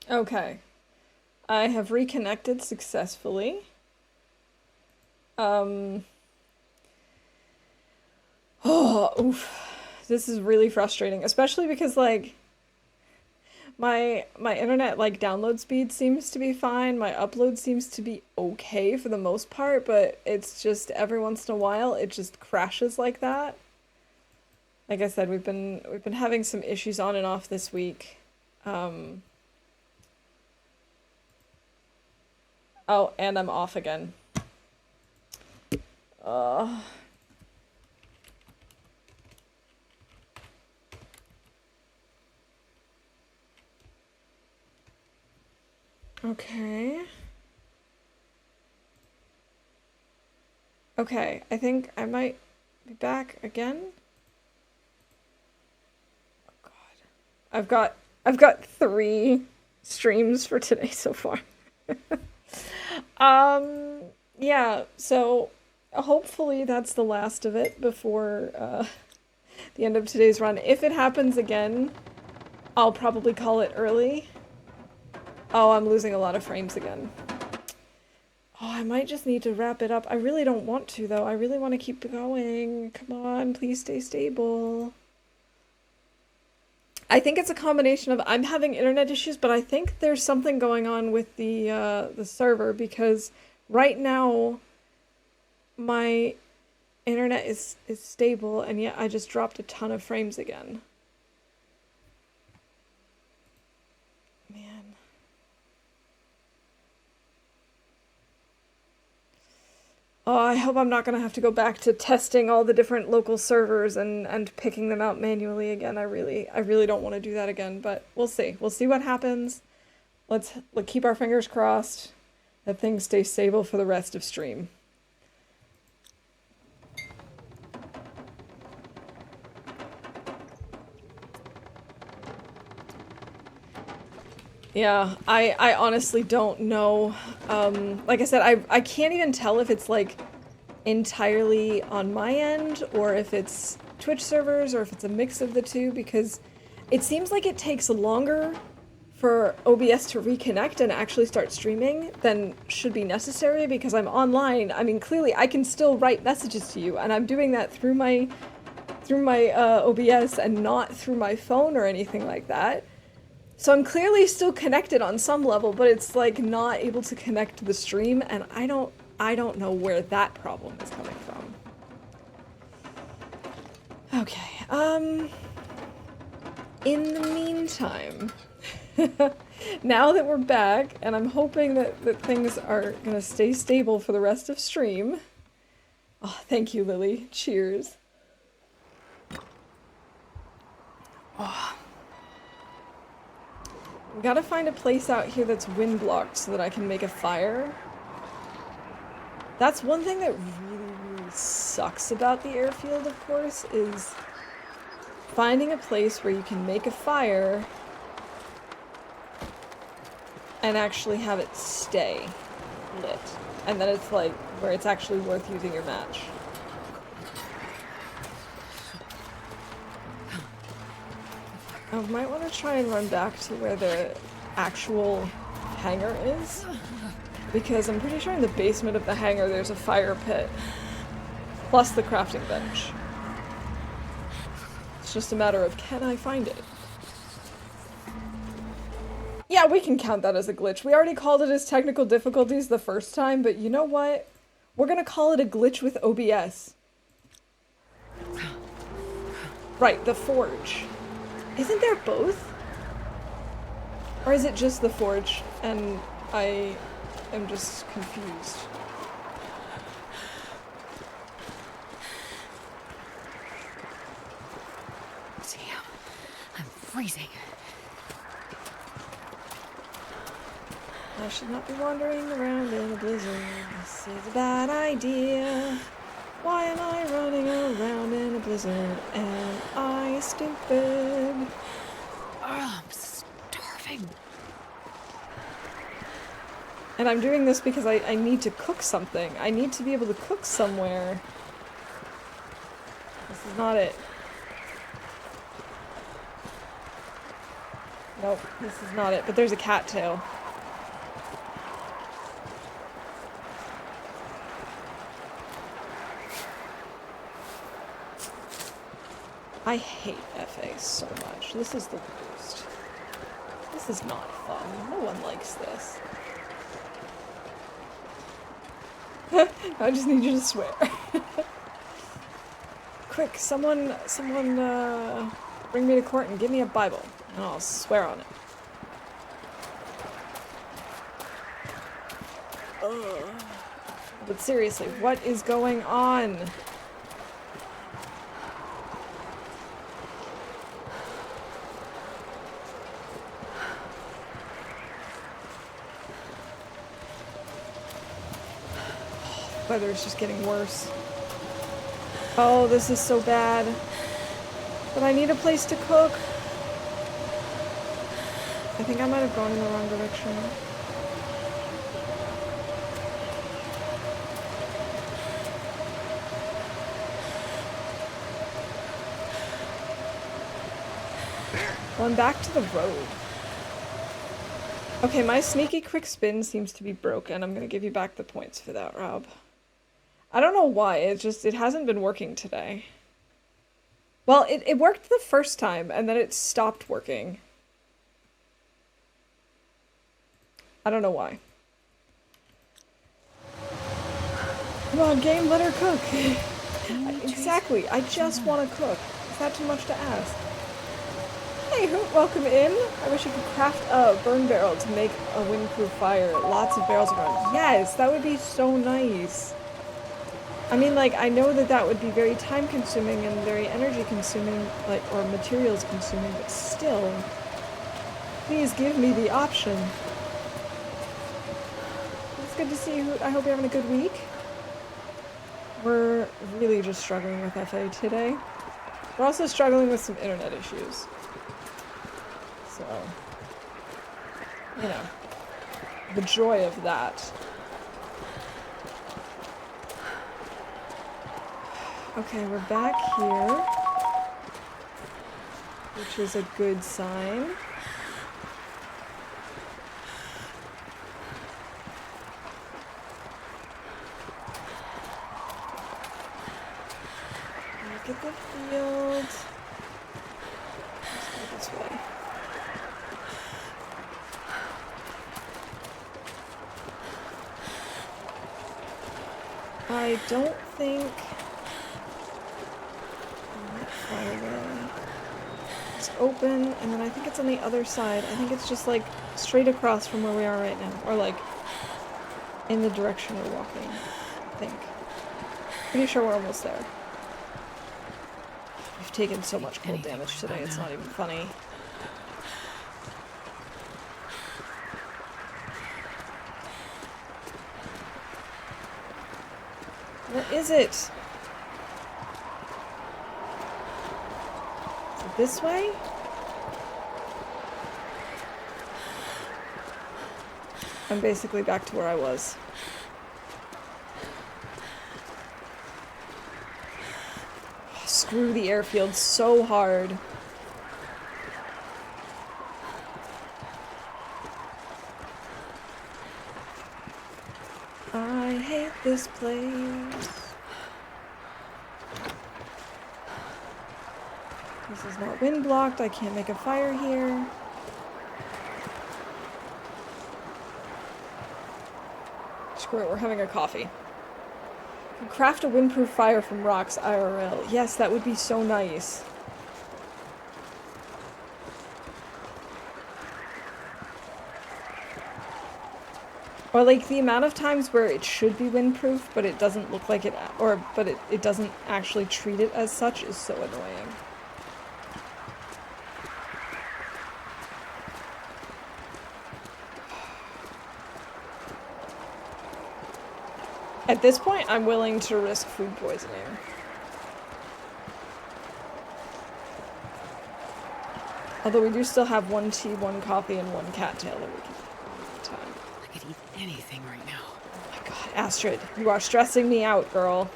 Okay. I have reconnected successfully. Um, oh, oof. This is really frustrating, especially because like my internet like download speed seems to be fine. My upload seems to be okay for the most part, but it's just every once in a while it just crashes like that. Like I said, we've been having some issues on and off this week. Um, oh, and I'm off again. Uh, okay. Okay, I think I might be back again. Oh God. I've got I've got three streams for today so far. Um, yeah, so hopefully that's the last of it before the end of today's run. If it happens again, I'll probably call it early. Oh, I'm losing a lot of frames again. Oh, I might just need to wrap it up. I really don't want to, though. I really want to keep going. Come on, please stay stable. I think it's a combination of I'm having internet issues, but I think there's something going on with the server because right now my internet is stable and yet I just dropped a ton of frames again. Man. Oh, I hope I'm not gonna have to go back to testing all the different local servers and picking them out manually again. I really don't want to do that again, but we'll see. We'll see what happens. Let's keep our fingers crossed that things stay stable for the rest of stream. Yeah, I honestly don't know. Like I said, I can't even tell if it's like entirely on my end or if it's Twitch servers or if it's a mix of the two because it seems like it takes longer for OBS to reconnect and actually start streaming than should be necessary because I'm online. I mean, clearly I can still write messages to you and I'm doing that through my OBS and not through my phone or anything like that. So I'm clearly still connected on some level, but it's like not able to connect to the stream, and I don't know where that problem is coming from. Okay, in the meantime, now that we're back, and I'm hoping that things are gonna stay stable for the rest of stream. Oh, thank you, Lily. Cheers. Oh, we gotta find a place out here that's wind blocked so that I can make a fire. That's one thing that really sucks about the airfield, of course, is finding a place where you can make a fire and actually have it stay lit. And then it's like, where it's actually worth using your match. I might want to try and run back to where the actual hangar is. Because I'm pretty sure in the basement of the hangar there's a fire pit. Plus the crafting bench. It's just a matter of can I find it? Yeah, we can count that as a glitch. We already called it as technical difficulties the first time, but you know what? We're gonna call it a glitch with OBS. Right, the forge. Isn't there both? Or is it just the forge and I am just confused? Damn, I'm freezing. I should not be wandering around in a blizzard. This is a bad idea. Why am I running around in a blizzard? Am I stupid? Oh, I'm starving. And I'm doing this because I need to cook something. I need to be able to cook somewhere. This is not it. Nope, this is not it, but there's a cattail. I hate FA so much. This is the worst. This is not fun. No one likes this. I just need you to swear. Quick, someone, bring me to court and give me a Bible, and I'll swear on it. Ugh. But seriously, what is going on? Weather is just getting worse. Oh, this is so bad. But I need a place to cook. I think I might have gone in the wrong direction. Going back to the road. Okay, my sneaky quick spin seems to be broken. I'm gonna give you back the points for that, Rob. I don't know why, it hasn't been working today. Well, it worked the first time, and then it stopped working. I don't know why. Come on, game, let her cook! Exactly, I just want to cook. Is that too much to ask? Hey, Hoot, welcome in. I wish you could craft a burn barrel to make a windproof fire. Lots of barrels around. Yes, that would be so nice. I mean, like, I know that that would be very time consuming and very energy consuming, like, or materials consuming, but still, please give me the option. It's good to see you. I hope you're having a good week. We're really just struggling with FA today. We're also struggling with some internet issues. So, you know, the joy of that. Okay, we're back here, which is a good sign. Look at the field. Let's go this way. I don't think... It's open, and then I think it's on the other side. I think it's just like straight across from where we are right now, or like in the direction we're walking, I think. Pretty sure we're almost there. We've taken so much cold damage today, it's not even funny. What is it? This way? I'm basically back to where I was. Screw the airfield so hard. I hate this place. This is not wind blocked, I can't make a fire here. Screw it, we're having a coffee. Craft a windproof fire from rocks IRL. Yes, that would be so nice. Or like the amount of times where it should be windproof, but it doesn't look like it, but it doesn't actually treat it as such is so annoying. At this point, I'm willing to risk food poisoning. Although we do still have 1 tea, 1 coffee, and 1 cattail that we can take all the time. I could eat anything right now. Oh my god, Astrid, you are stressing me out, girl.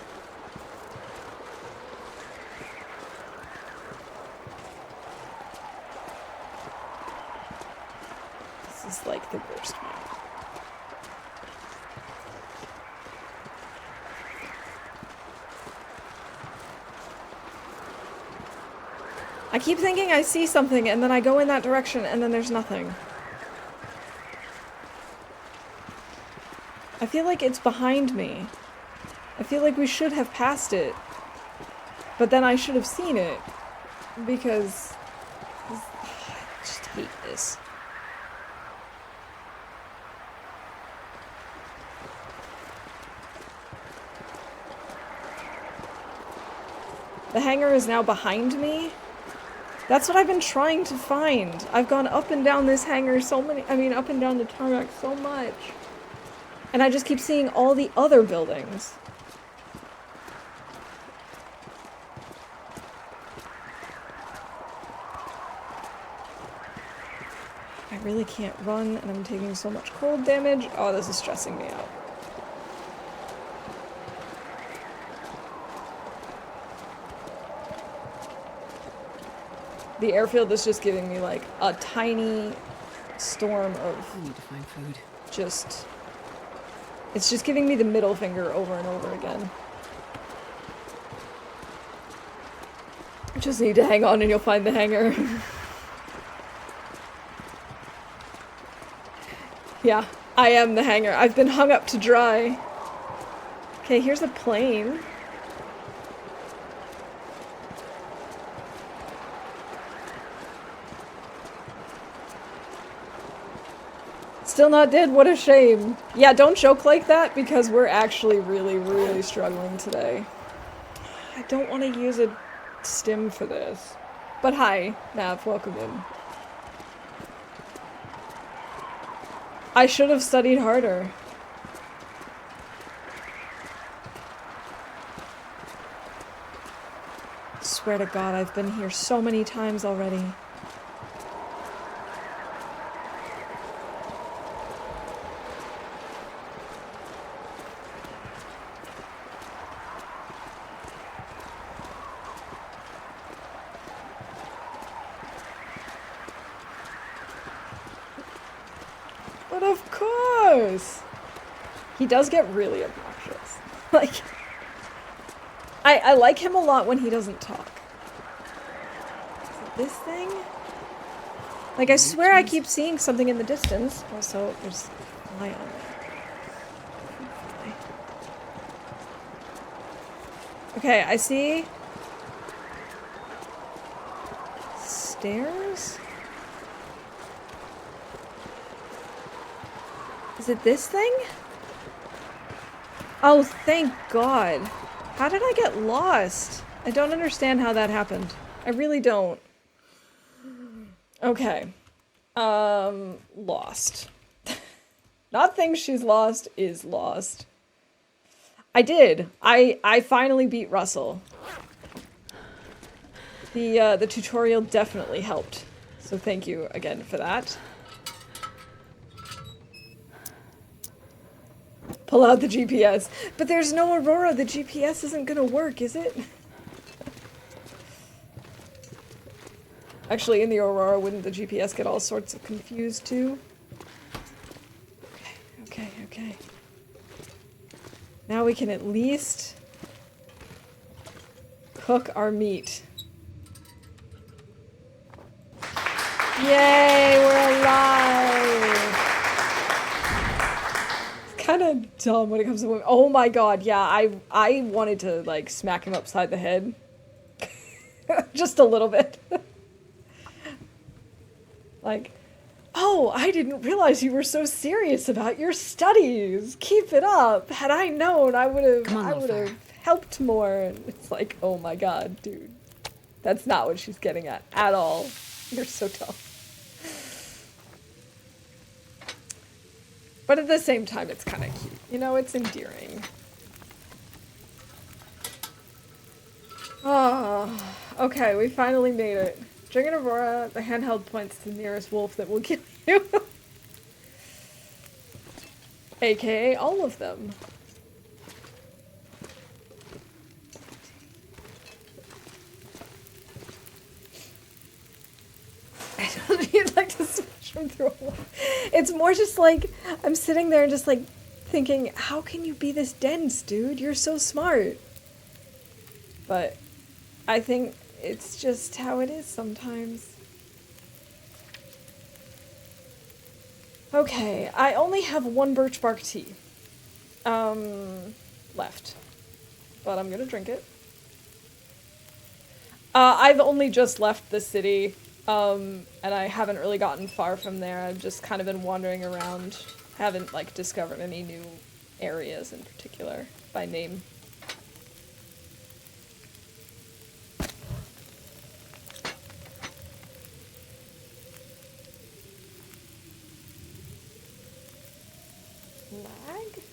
is like the worst map. I keep thinking I see something and then I go in that direction and then there's nothing. I feel like it's behind me. I feel like we should have passed it. But then I should have seen it. Because... I just hate this. The hangar is now behind me. That's what I've been trying to find. I've gone up and down this hangar so many... I mean, up and down the tarmac so much. And I just keep seeing all the other buildings. I really can't run, and I'm taking so much cold damage. Oh, this is stressing me out. The airfield is just giving me, like, a tiny storm of... I need to find food. Just... It's just giving me the middle finger over and over again. Just need to hang on and you'll find the hangar. Yeah, I am the hangar. I've been hung up to dry. Okay, here's a plane. Still not dead, what a shame. Yeah, don't joke like that because we're actually really struggling today. I don't want to use a stim for this. But hi, Nav, welcome in. I should have studied harder. Swear to God, I've been here so many times already. But of course! He does get really obnoxious. Like, I like him a lot when he doesn't talk. Is it this thing? Like, I swear I keep seeing something in the distance. Also, there's a fly on there. Okay, I see... stairs? Is it this thing? Oh, thank God. How did I get lost? I don't understand how that happened. I really don't. Okay. Lost. Not think she's lost, is lost. I did. I finally beat Russell. The tutorial definitely helped. So thank you again for that. Pull out the GPS. But there's no Aurora. The GPS isn't gonna work, is it? Actually, in the Aurora, wouldn't the GPS get all sorts of confused too? Okay. Now we can at least cook our meat. Yay, we're alive! Kind of dumb when it comes to women. Oh my God, yeah, I wanted to like smack him upside the head. Just a little bit. Like, oh, I didn't realize you were so serious about your studies. Keep it up. Had I known, I would have helped more. And it's like, oh my God, dude. That's not what she's getting at all. You're so dumb. But at the same time, it's kind of cute. You know, it's endearing. Oh, okay, we finally made it. Drink an Aurora, the handheld points to the nearest wolf that will kill you. AKA all of them. I don't need like to switch mushroom through a wall. It's more just like, I'm sitting there and just like thinking, how can you be this dense, dude? You're so smart. But I think it's just how it is sometimes. Okay, I only have one birch bark tea left, but I'm gonna drink it. I've only just left the city, and I haven't really gotten far from there. I've just kind of been wandering around. Haven't, like, discovered any new areas in particular by name. Lag?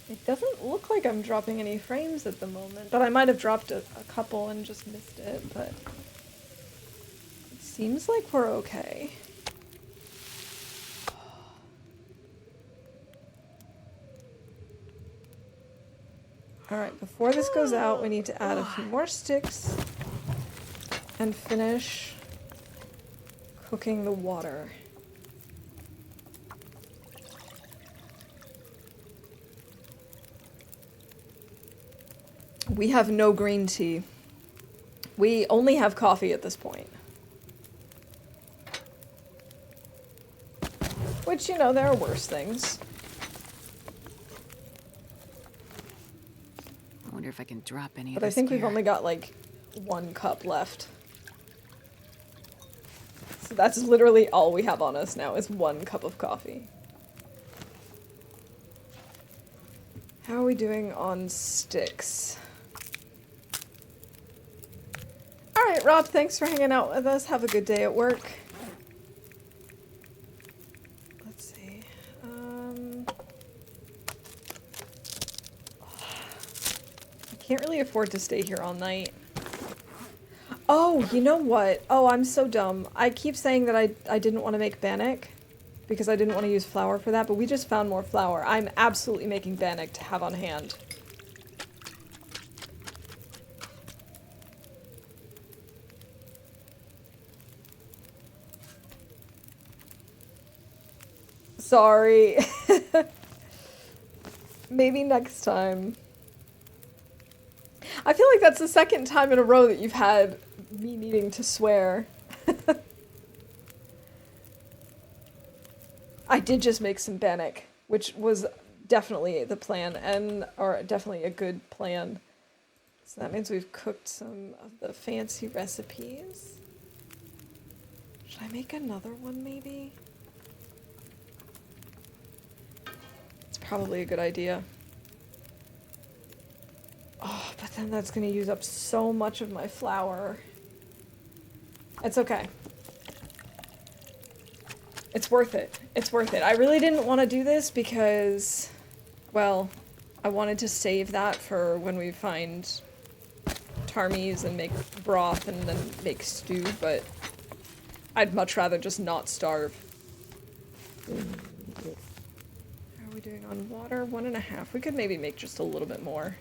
It doesn't look like I'm dropping any frames at the moment, but I might have dropped a couple and just missed it, but it seems like we're okay. Alright, before this goes out, we need to add a few more sticks and finish cooking the water. We have no green tea. We only have coffee at this point. Which, you know, there are worse things. I wonder if I can drop any of But I this think we've gear. only got, like, 1 cup left. So that's literally all we have on us now is 1 cup of coffee. How are we doing on sticks? Alright, Rob, thanks for hanging out with us. Have a good day at work. Let's see. I can't really afford to stay here all night. Oh, you know what? Oh, I'm so dumb. I keep saying that I didn't want to make bannock because I didn't want to use flour for that, but we just found more flour. I'm absolutely making bannock to have on hand. Sorry. Maybe next time. I feel like that's the second time in a row that you've had me needing to swear. I did just make some bannock, which was definitely the plan, or definitely a good plan. So that means we've cooked some of the fancy recipes. Should I make another one, maybe? It's probably a good idea. Oh, but then that's gonna use up so much of my flour. It's okay. It's worth it. It's worth it. I really didn't want to do this because, well, I wanted to save that for when we find tarmies and make broth and then make stew, but I'd much rather just not starve. How are we doing on water? 1.5. We could maybe make just a little bit more.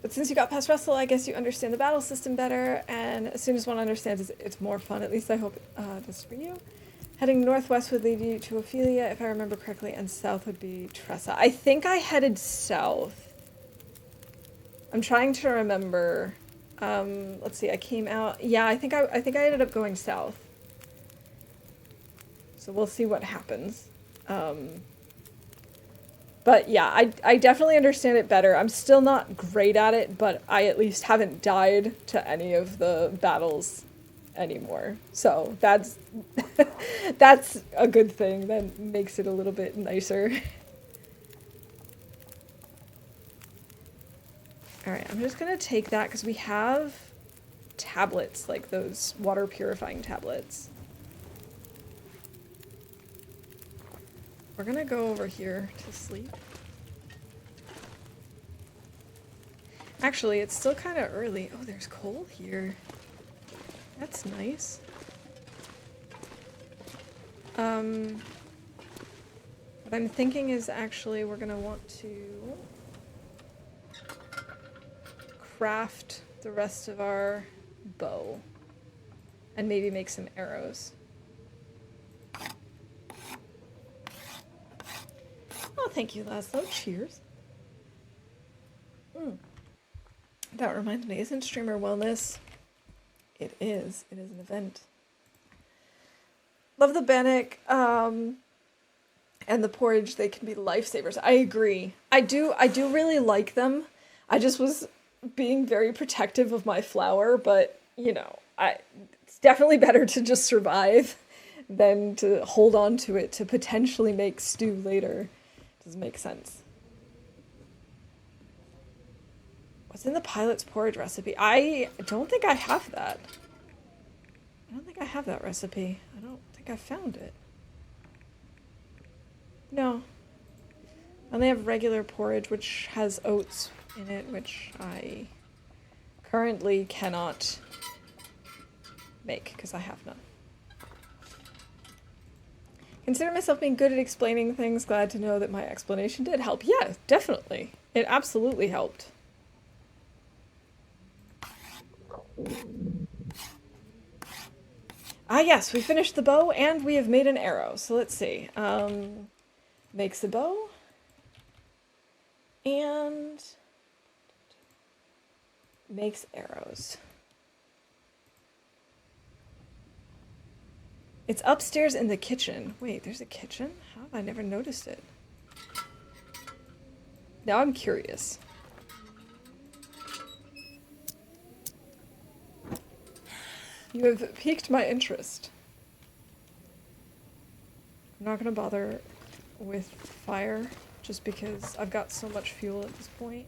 But since you got past Russell, I guess you understand the battle system better, and as soon as one understands, it's more fun. At least I hope this for you. Heading northwest would lead you to Ophelia, if I remember correctly, and south would be Tressa. I think I headed south. I'm trying to remember. Let's see, I came out. Yeah, I think I ended up going south. So we'll see what happens. But yeah, I definitely understand it better. I'm still not great at it, but I at least haven't died to any of the battles anymore. So that's that's a good thing. That makes it a little bit nicer. Alright, I'm just gonna take that because we have tablets, like those water purifying tablets. We're gonna go over here to sleep. Actually, it's still kind of early. Oh, there's coal here. That's nice. What I'm thinking is actually we're gonna want to craft the rest of our bow. And maybe make some arrows. Oh, thank you, Laszlo. Cheers. That reminds me, isn't Streamer Wellness? It is. It is an event. Love the bannock and the porridge. They can be lifesavers. I agree. I do really like them. I just was being very protective of my flour, but, you know, it's definitely better to just survive than to hold on to it to potentially make stew later. Doesn't make sense. What's in the pilot's porridge recipe? I don't think I have that. I don't think I have that recipe. I don't think I found it. No. I only have regular porridge, which has oats in it, which I currently cannot make because I have none. Consider myself being good at explaining things. Glad to know that my explanation did help. Yeah, definitely. It absolutely helped. Ah, yes, we finished the bow and we have made an arrow. So let's see. Makes the bow. And makes arrows. It's upstairs in the kitchen. Wait, there's a kitchen? How have I never noticed it? Now I'm curious. You have piqued my interest. I'm not gonna bother with fire just because I've got so much fuel at this point.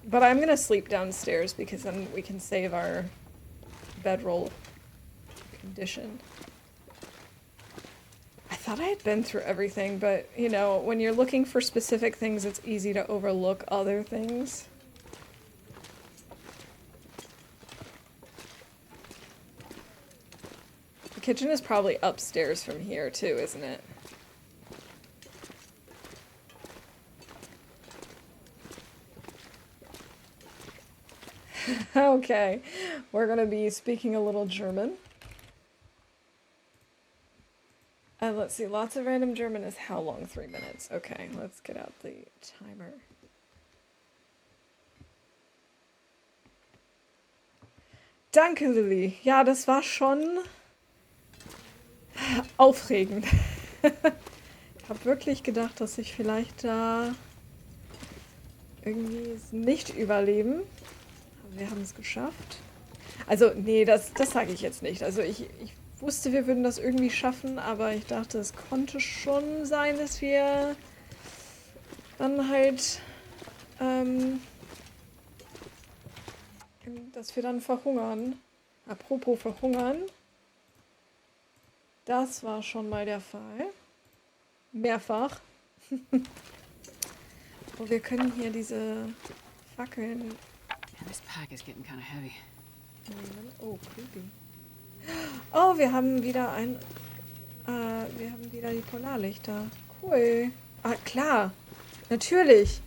But I'm gonna sleep downstairs because then we can save our bedroll condition. I thought I had been through everything, but you know, when you're looking for specific things, it's easy to overlook other things. The kitchen is probably upstairs from here too, isn't it? Okay, we're gonna be speaking a little German. Let's see, lots of random German is how long? 3 minutes. Okay, let's get out the timer. Danke, Lilly. Ja, das war schon aufregend. Ich habe wirklich gedacht, dass ich vielleicht da irgendwie es nicht überleben. Aber wir haben es geschafft. Also, nee, das sage ich jetzt nicht. Also ich wusste, wir würden das irgendwie schaffen, aber ich dachte, es konnte schon sein, dass wir dann halt, dass wir dann verhungern. Apropos verhungern. Das war schon mal der Fall. Mehrfach. Oh, wir können hier diese Fackeln... Man, this pack is getting kind of heavy. Oh, creepy. Oh, wir haben wieder die Polarlichter. Cool. Ah, klar. Natürlich.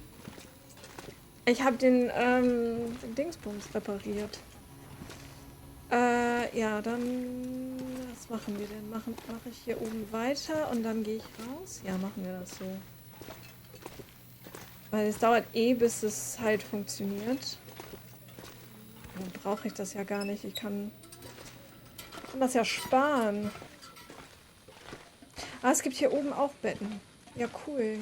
Ich habe den Dingsbums repariert. Ja, dann... Was machen wir denn? Mache ich hier oben weiter und dann gehe ich raus? Ja, machen wir das so. Weil es dauert eh, bis es halt funktioniert. Dann brauche ich das ja gar nicht. Ich kann das ja sparen. Ah, es gibt hier oben auch Betten. Ja, cool.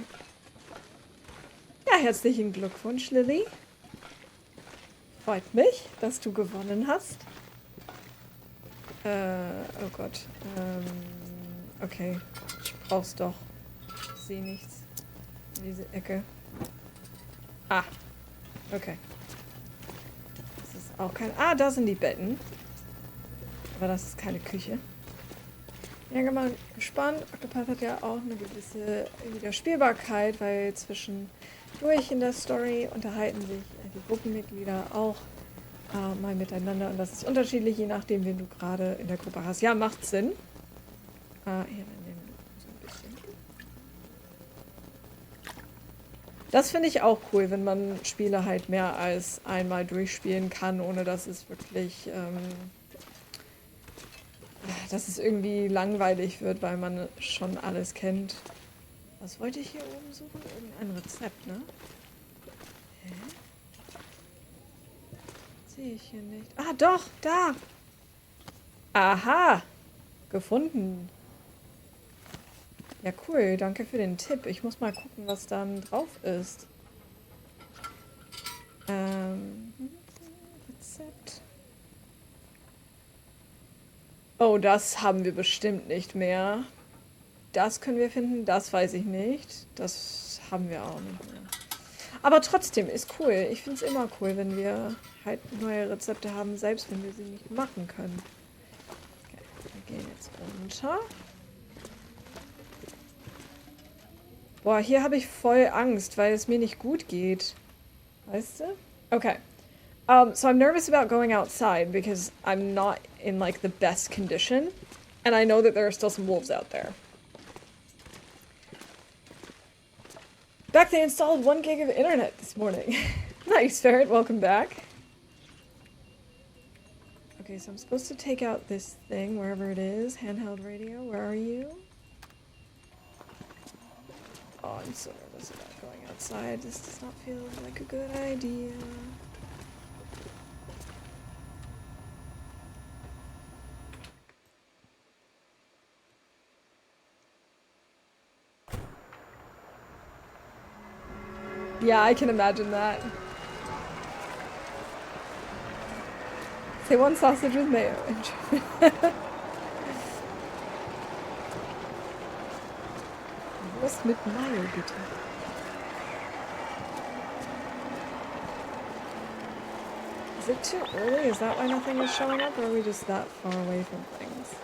Ja, herzlichen Glückwunsch, Lilly. Freut mich, dass du gewonnen hast. Oh Gott. Okay. Ich brauch's doch. Ich sehe nichts. In diese Ecke. Ah. Okay. Das ist auch kein... Ah, da sind die Betten. Aber das ist keine Küche. Ja, mal gespannt. Octopath hat ja auch eine gewisse Wiederspielbarkeit, weil zwischendurch in der Story unterhalten sich die Gruppenmitglieder auch mal miteinander. Und das ist unterschiedlich, je nachdem, wen du gerade in der Gruppe hast. Ja, macht Sinn. Hier, dann nehmen wir so ein bisschen. Das finde ich auch cool, wenn man Spiele halt mehr als einmal durchspielen kann, ohne dass es wirklich, dass es irgendwie langweilig wird, weil man schon alles kennt. Was wollte ich hier oben suchen? Irgendein Rezept, ne? Hä? Sehe ich hier nicht. Ah, doch, da! Aha! Gefunden. Ja, cool. Danke für den Tipp. Ich muss mal gucken, was dann drauf ist. Rezept. Oh, das haben wir bestimmt nicht mehr. Das können wir finden, das weiß ich nicht. Das haben wir auch nicht mehr. Aber trotzdem, ist cool. Ich finde es immer cool, wenn wir halt neue Rezepte haben, selbst wenn wir sie nicht machen können. Okay, wir gehen jetzt runter. Boah, hier habe ich voll Angst, weil es mir nicht gut geht. Weißt du? Okay. So I'm nervous about going outside because I'm not in like the best condition. And I know that there are still some wolves out there. Back, they installed 1 gig of internet this morning. Nice, Ferret, welcome back. Okay, so I'm supposed to take out this thing, wherever it is. Handheld radio, where are you? Oh, I'm so nervous about going outside. This does not feel like a good idea. Yeah, I can imagine that. Say 1 sausage with mayo. Was mit Mayo, bitte? Is it too early? Is that why nothing is showing up, or are we just that far away from things?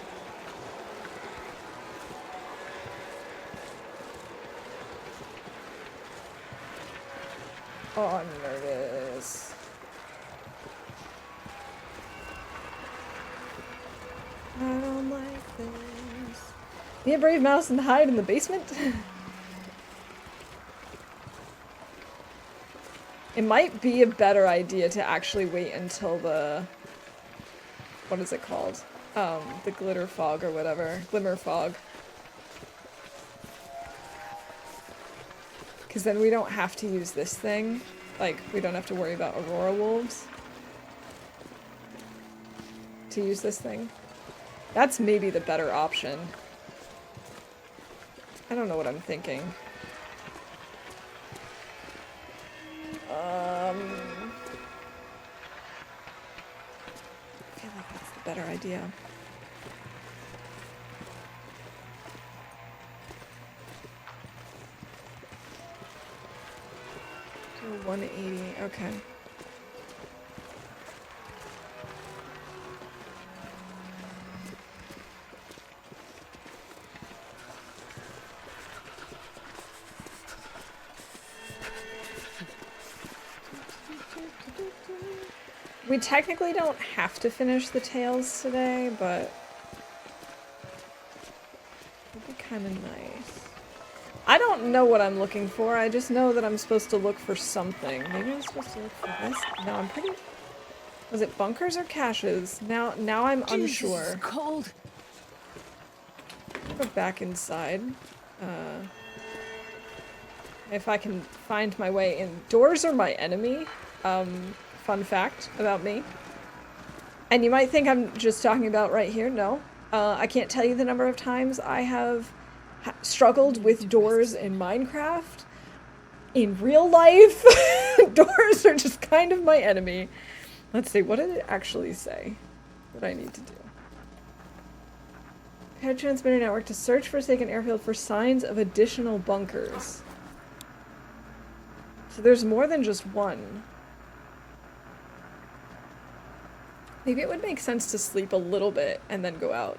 Oh, I'm nervous. I don't like this. Be a brave mouse and hide in the basement? It might be a better idea to actually wait until the... What is it called? The glitter fog or whatever. Glimmer fog. Because then we don't have to use this thing. Like, we don't have to worry about Aurora wolves. To use this thing. That's maybe the better option. I don't know what I'm thinking. I feel like that's the better idea. Do 180, okay. We technically don't have to finish the tails today, but it'd be kind of nice. I don't know what I'm looking for. I just know that I'm supposed to look for something. Maybe I'm supposed to look for this? No, I'm pretty... Was it bunkers or caches? Now I'm unsure. Jesus, it's cold. I'll go back inside. If I can find my way in. Doors are my enemy. Fun fact about me. And you might think I'm just talking about right here. No. I can't tell you the number of times I have struggled with doors in Minecraft. In real life, doors are just kind of my enemy. Let's see, what did it actually say that I need to do? Pair transmitter network to search forsaken airfield for signs of additional bunkers. So there's more than just one. Maybe it would make sense to sleep a little bit and then go out.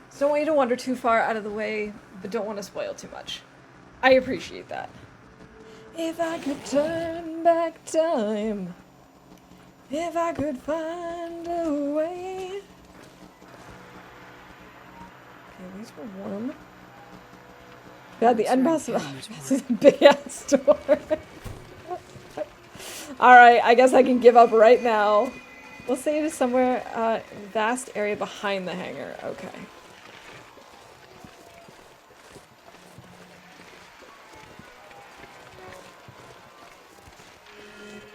So don't want you to wander too far out of the way, but don't want to spoil too much. I appreciate that. If I could turn back time, if I could find a way. these were warm. God, the end boss Much is a big ass door. Alright, I guess I can give up right now. We'll say it is somewhere, vast area behind the hangar. Okay.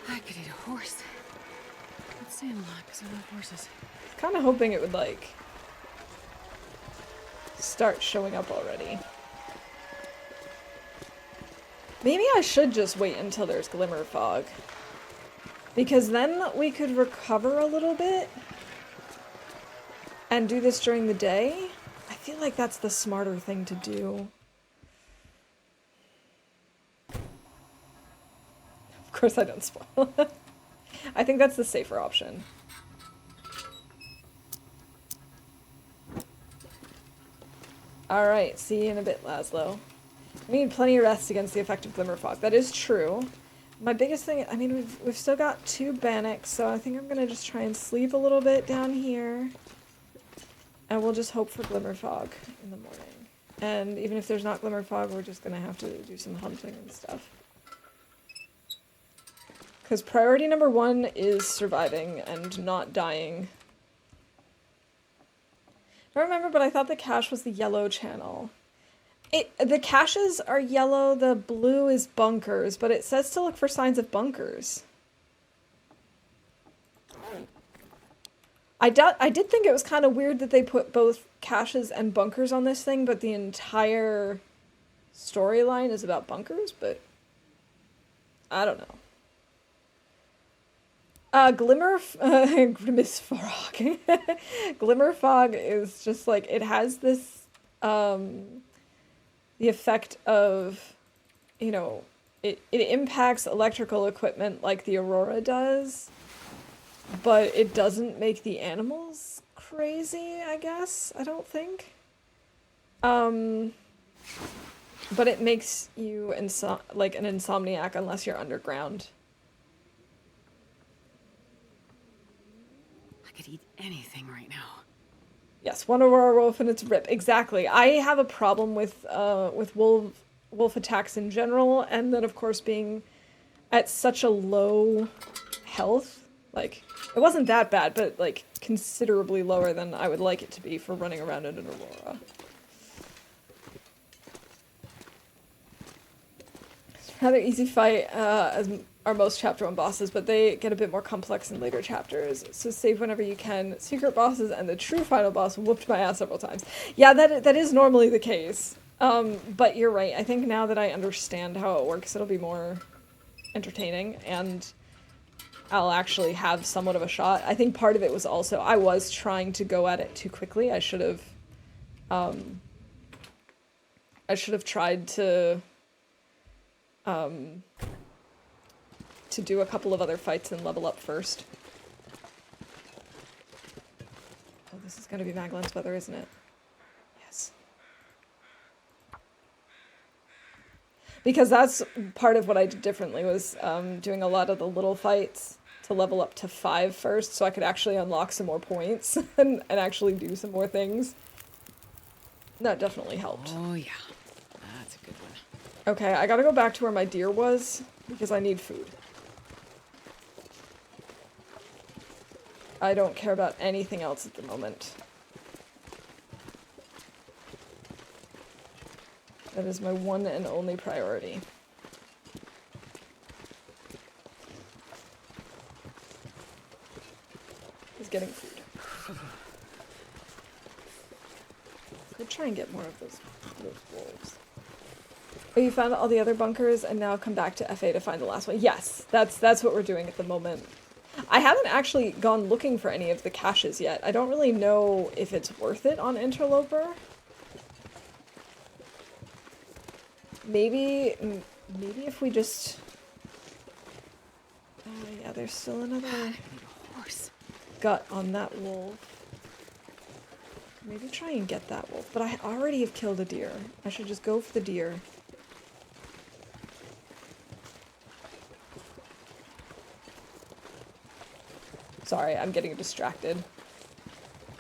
I could eat a horse. I'd say a lot because I love horses. Kind of hoping it would, like, start showing up already. Maybe I should just wait until there's glimmer fog. Because then we could recover a little bit and do this during the day. I feel like that's the smarter thing to do. Of course I don't spoil. I think that's the safer option. Alright, see you in a bit, Laszlo. We need plenty of rest against the effect of glimmer fog. That is true. My biggest thing, I mean, we've still got 2 Bannocs, so I think I'm gonna just try and sleep a little bit down here. And we'll just hope for glimmer fog in the morning. And even if there's not glimmer fog, we're just gonna have to do some hunting and stuff. Because priority number 1 is surviving and not dying. I don't remember, but I thought the cache was the yellow channel. The caches are yellow, the blue is bunkers, but it says to look for signs of bunkers. I did think it was kind of weird that they put both caches and bunkers on this thing, but the entire storyline is about bunkers, but I don't know. Grimace fog. Glimmer fog is just like, it has this, the effect of, you know, it impacts electrical equipment like the Aurora does, but it doesn't make the animals crazy, I guess, I don't think. But it makes you like an insomniac unless you're underground. I could eat anything right now. Yes, one Aurora wolf and its rip. Exactly. I have a problem with wolf attacks in general, and then of course being at such a low health. Like, it wasn't that bad, but like considerably lower than I would like it to be for running around in an Aurora. It's a rather easy fight, as are most chapter 1 bosses, but they get a bit more complex in later chapters, so save whenever you can. Secret bosses and the true final boss whooped my ass several times. Yeah, that is normally the case. But you're right, I think now that I understand how it works, it'll be more entertaining, and I'll actually have somewhat of a shot. I think part of it was also, I was trying to go at it too quickly. I should have tried to do a couple of other fights and level up first. Oh, this is gonna be Maglun's weather, isn't it? Yes. Because that's part of what I did differently, was doing a lot of the little fights to level up to 5 first, so I could actually unlock some more points and actually do some more things. That definitely helped. Oh yeah, that's a good one. Okay, I gotta go back to where my deer was, because I need food. I don't care about anything else at the moment. That is my one and only priority. Is getting food. Could try and get more of those wolves. Oh, you found all the other bunkers and now come back to FA to find the last one. Yes, that's what we're doing at the moment. I haven't actually gone looking for any of the caches yet. I don't really know if it's worth it on Interloper. Maybe if we just... Oh yeah, there's still another Horse. gut on that wolf. Maybe try and get that wolf, but I already have killed a deer. I should just go for the deer. Sorry, I'm getting distracted.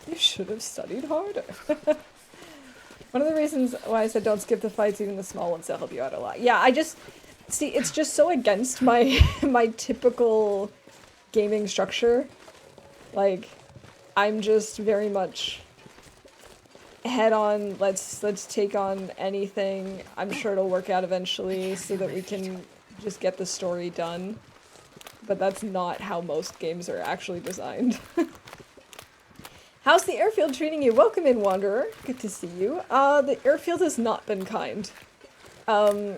You should have studied harder. One of the reasons why I said don't skip the fights, even the small ones, they'll help you out a lot. Yeah, I just... See, it's just so against my my typical gaming structure. Like, I'm just very much head on, let's take on anything. I'm sure it'll work out eventually so that we can just get the story done. But that's not how most games are actually designed. How's the airfield treating you? Welcome in, Wanderer. Good to see you. The airfield has not been kind.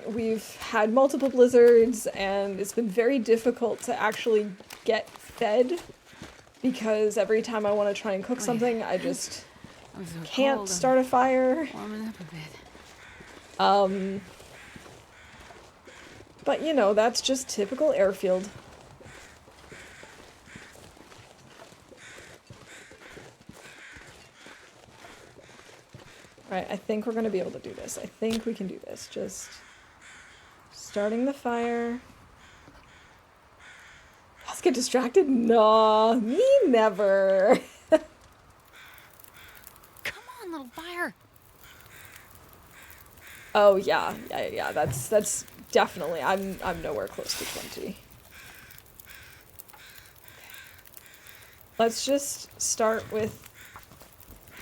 We've had multiple blizzards, and it's been very difficult to actually get fed, because every time I want to try and cook something, I just can't start a fire. Warming up a bit. But you know, that's just typical airfield. Alright, I think we're gonna be able to do this. I think we can do this. Just starting the fire. Let's get distracted? Nah, me never. Come on, little fire. Oh yeah, yeah. That's definitely. I'm nowhere close to 20. Let's just start with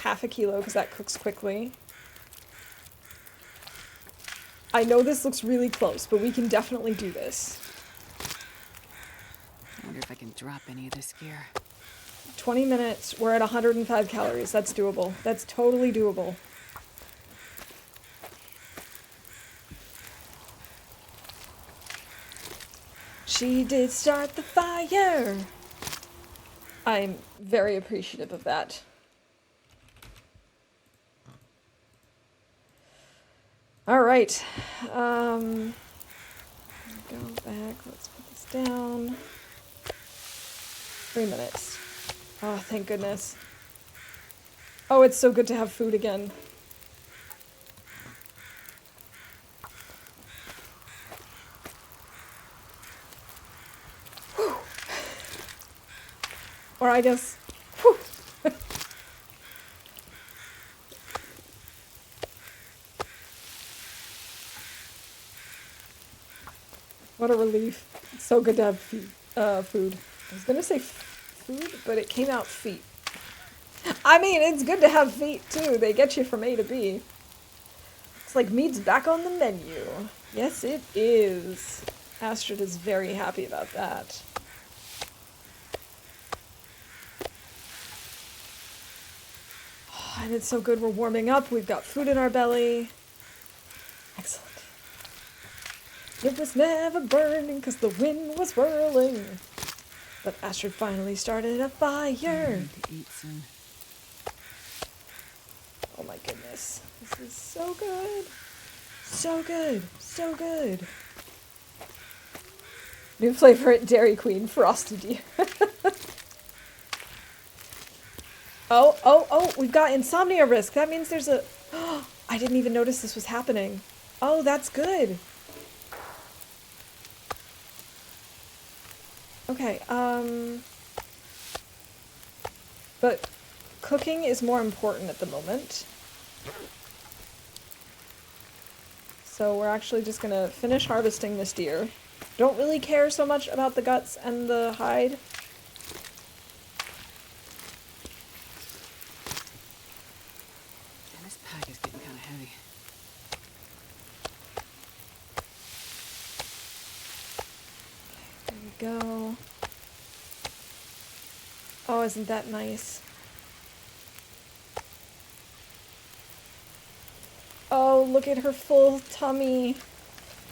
half a kilo because that cooks quickly. I know this looks really close, but we can definitely do this. I wonder if I can drop any of this gear. 20 minutes, we're at 105 calories. That's doable. That's totally doable. She did start the fire. I'm very appreciative of that. All right. Go back. Let's put this down. 3 minutes. Oh, thank goodness. Oh, it's so good to have food again. Whew. Or I guess, whew. What a relief. It's so good to have food. I was gonna say food, but it came out feet. I mean, it's good to have feet too. They get you from A to B. It's like meat's back on the menu. Yes, it is. Astrid is very happy about that. Oh, and it's so good we're warming up. We've got food in our belly. Excellent. It was never burning because the wind was whirling. But Astrid finally started a fire. I need to eat soon. Oh my goodness. This is so good. So good. So good. New flavor at Dairy Queen, Frosty Deer. Oh, we've got insomnia risk. That means there's a... I didn't even notice this was happening. Oh, that's good. Okay, but cooking is more important at the moment. So we're actually just gonna finish harvesting this deer. Don't really care so much about the guts and the hide. And this pack is getting kind of heavy. There we go. Oh, isn't that nice? Oh, look at her full tummy.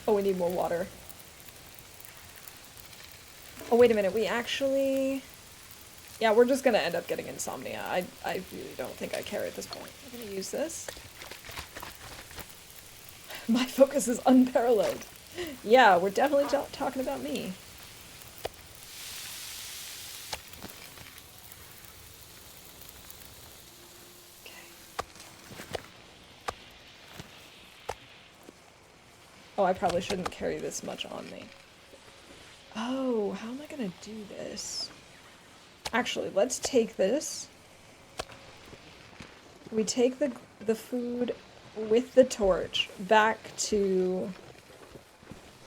Oh, we need more water. Oh, wait a minute. We actually... Yeah, we're just gonna end up getting insomnia. I really don't think I care at this point. I'm gonna use this. My focus is unparalleled. Yeah, we're definitely talking about me. Oh, I probably shouldn't carry this much on me. Oh, how am I gonna do this? Actually, let's take this. We take the food with the torch back to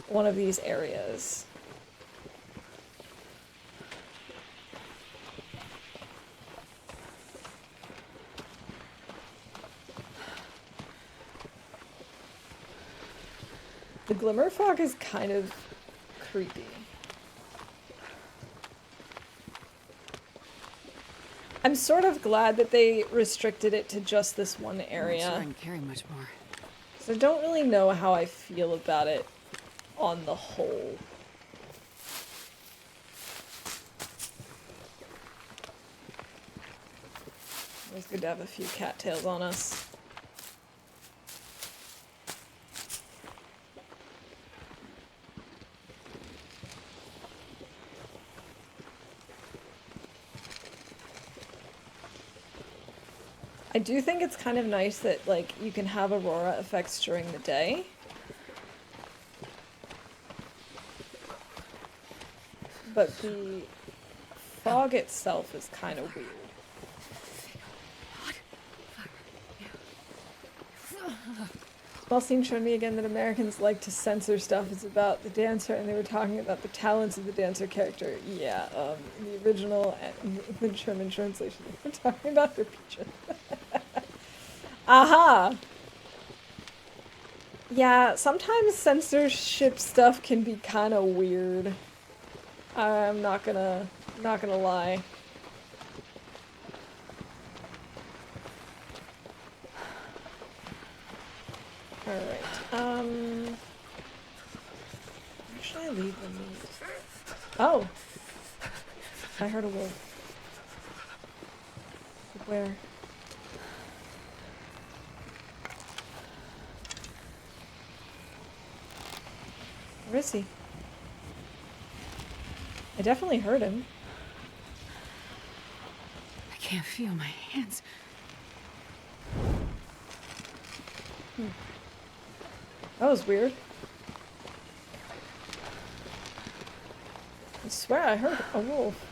one of these areas. The glimmer fog is kind of creepy. I'm sort of glad that they restricted it to just this one area. I'm not sure I can carry much more. So I don't really know how I feel about it on the whole. It's good to have a few cattails on us. I do think it's kind of nice that, like, you can have aurora effects during the day. But the fog itself is kind of weird. Small scene showed me again that Americans like to censor stuff. It's about the dancer, and they were talking about the talents of the dancer character. Yeah, the original and the German translation, they were talking about her peaches. Aha! Yeah, sometimes censorship stuff can be kind of weird. I'm not gonna lie. Alright, where should I leave the meat? Oh! I heard a wolf. Where? Where is he? I definitely heard him. I can't feel my hands. That was weird. I swear I heard a wolf.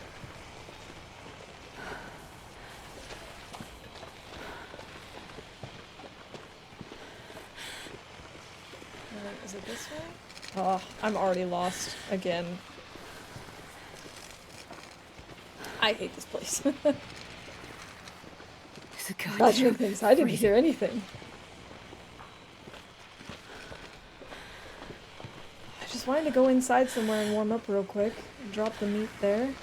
Is it this way? Oh, I'm already lost again. I hate this place. Is it going Imagine things. I didn't hear anything. I just wanted to go inside somewhere and warm up real quick and drop the meat there.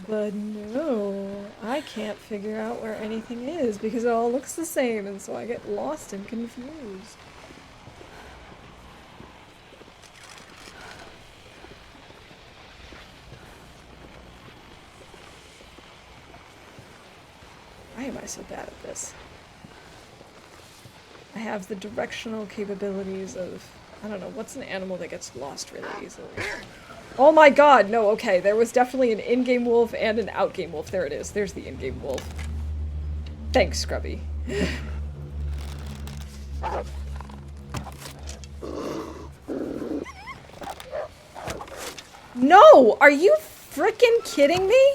But no, I can't figure out where anything is because it all looks the same, and so I get lost and confused. Why am I so bad at this? I have the directional capabilities of, I don't know, what's an animal that gets lost really easily? Oh my god, no, okay, there was definitely an in-game wolf and an out-game wolf. There it is, there's the in-game wolf. Thanks, Scrubby. No! Are you frickin' kidding me?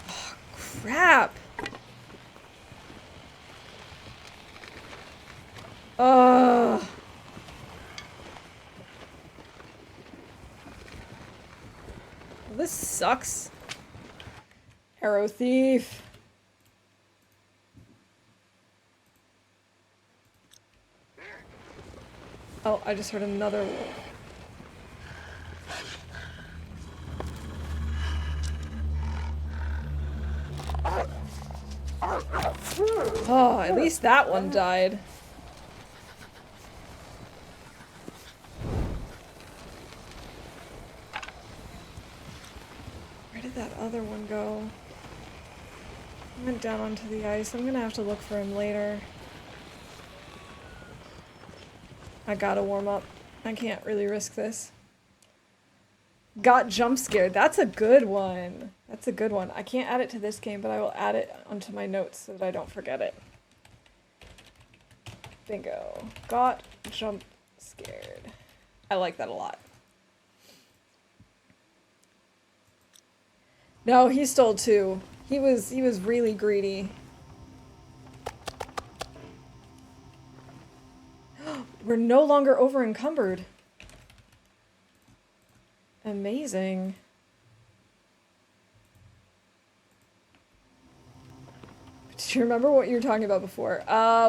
Oh, crap. Ugh. This sucks. Arrow thief. Oh, I just heard another wolf. Oh, at least that one died. Where did that other one go? He went down onto the ice. I'm gonna have to look for him later. I gotta warm up. I can't really risk this. Got jump scared. That's a good one. That's a good one. I can't add it to this game, but I will add it onto my notes so that I don't forget it. Bingo. Got jump scared. I like that a lot. No, he stole two. He was really greedy. We're no longer over encumbered. Amazing. Do you remember what you were talking about before?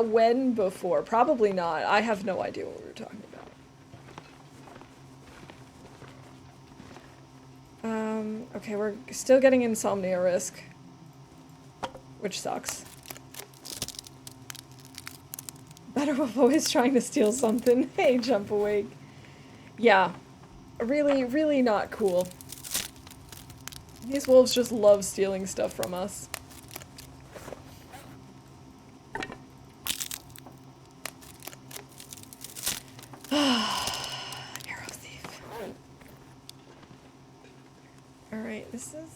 When before? Probably not. I have no idea what we were talking about. Okay, we're still getting insomnia risk. Which sucks. Better Wolf always trying to steal something. Hey, jump awake. Yeah. Really, really not cool. These wolves just love stealing stuff from us. Arrow thief. Alright, this is...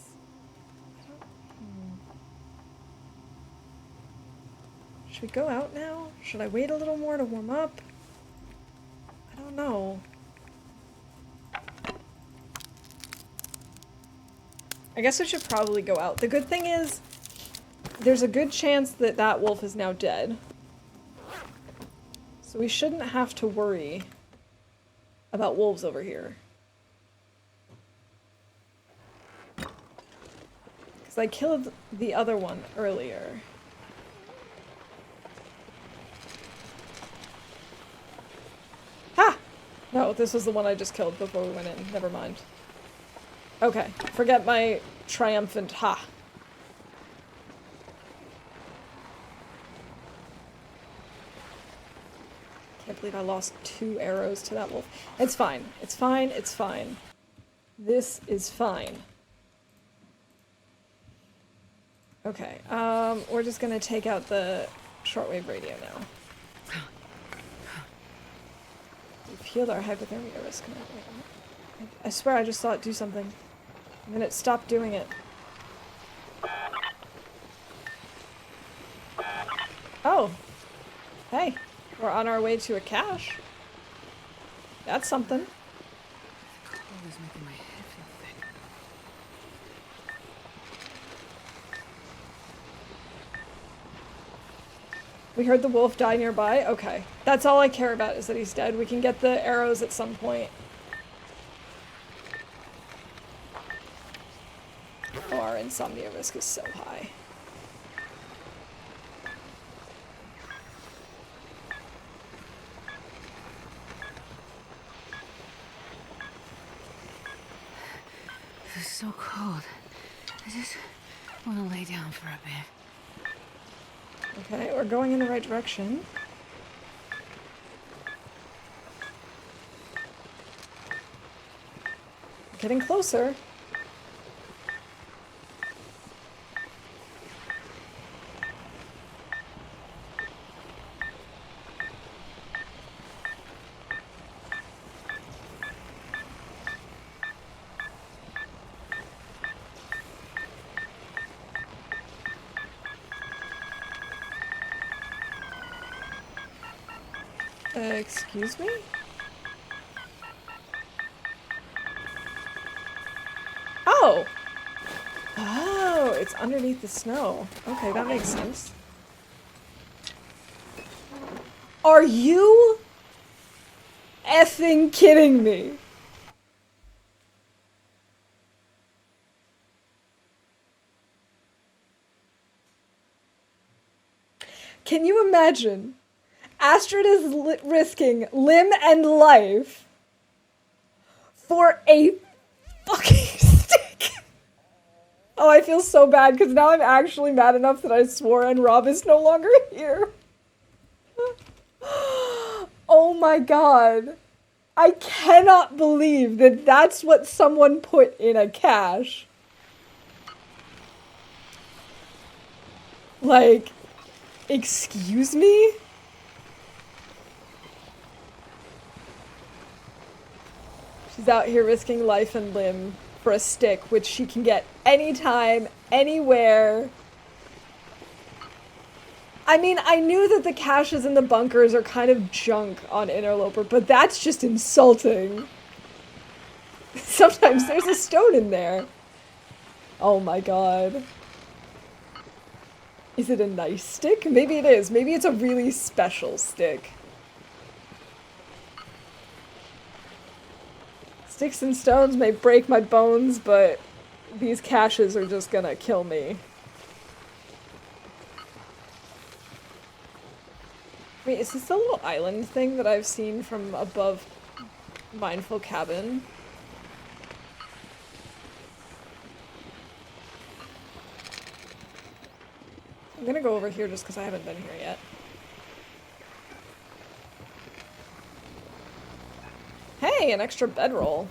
Should we go out now? Should I wait a little more to warm up? I don't know. I guess we should probably go out. The good thing is, there's a good chance that that wolf is now dead. So we shouldn't have to worry about wolves over here. Because I killed the other one earlier. Ha! No, this was the one I just killed before we went in. Never mind. Okay, forget my triumphant ha. Can't believe I lost 2 arrows to that wolf. It's fine. It's fine. It's fine. This is fine. Okay, we're just gonna take out the shortwave radio now. We've healed our hypothermia risk. I swear I just saw it do something. And then it stopped doing it. Oh. Hey. We're on our way to a cache. That's something. The cold is making my head feel thick. We heard the wolf die nearby. Okay. That's all I care about is that he's dead. We can get the arrows at some point. Oh, our insomnia risk is so high. This is so cold. I just want to lay down for a bit. Okay, we're going in the right direction. Getting closer. Excuse me? Oh! Oh, it's underneath the snow. Okay, that makes sense. Are you effing kidding me? Can you imagine? Astrid is risking limb and life for a fucking stick. Oh, I feel so bad because now I'm actually mad enough that I swore and Rob is no longer here. Oh my god. I cannot believe that that's what someone put in a cache. Like, excuse me? She's out here risking life and limb for a stick, which she can get anytime, anywhere. I mean, I knew that the caches in the bunkers are kind of junk on Interloper, but that's just insulting. Sometimes there's a stone in there. Oh my god. Is it a nice stick? Maybe it is. Maybe it's a really special stick. Sticks and stones may break my bones, but these caches are just gonna kill me. Wait, is this the little island thing that I've seen from above Mindful Cabin? I'm gonna go over here just because I haven't been here yet. Hey, an extra bedroll.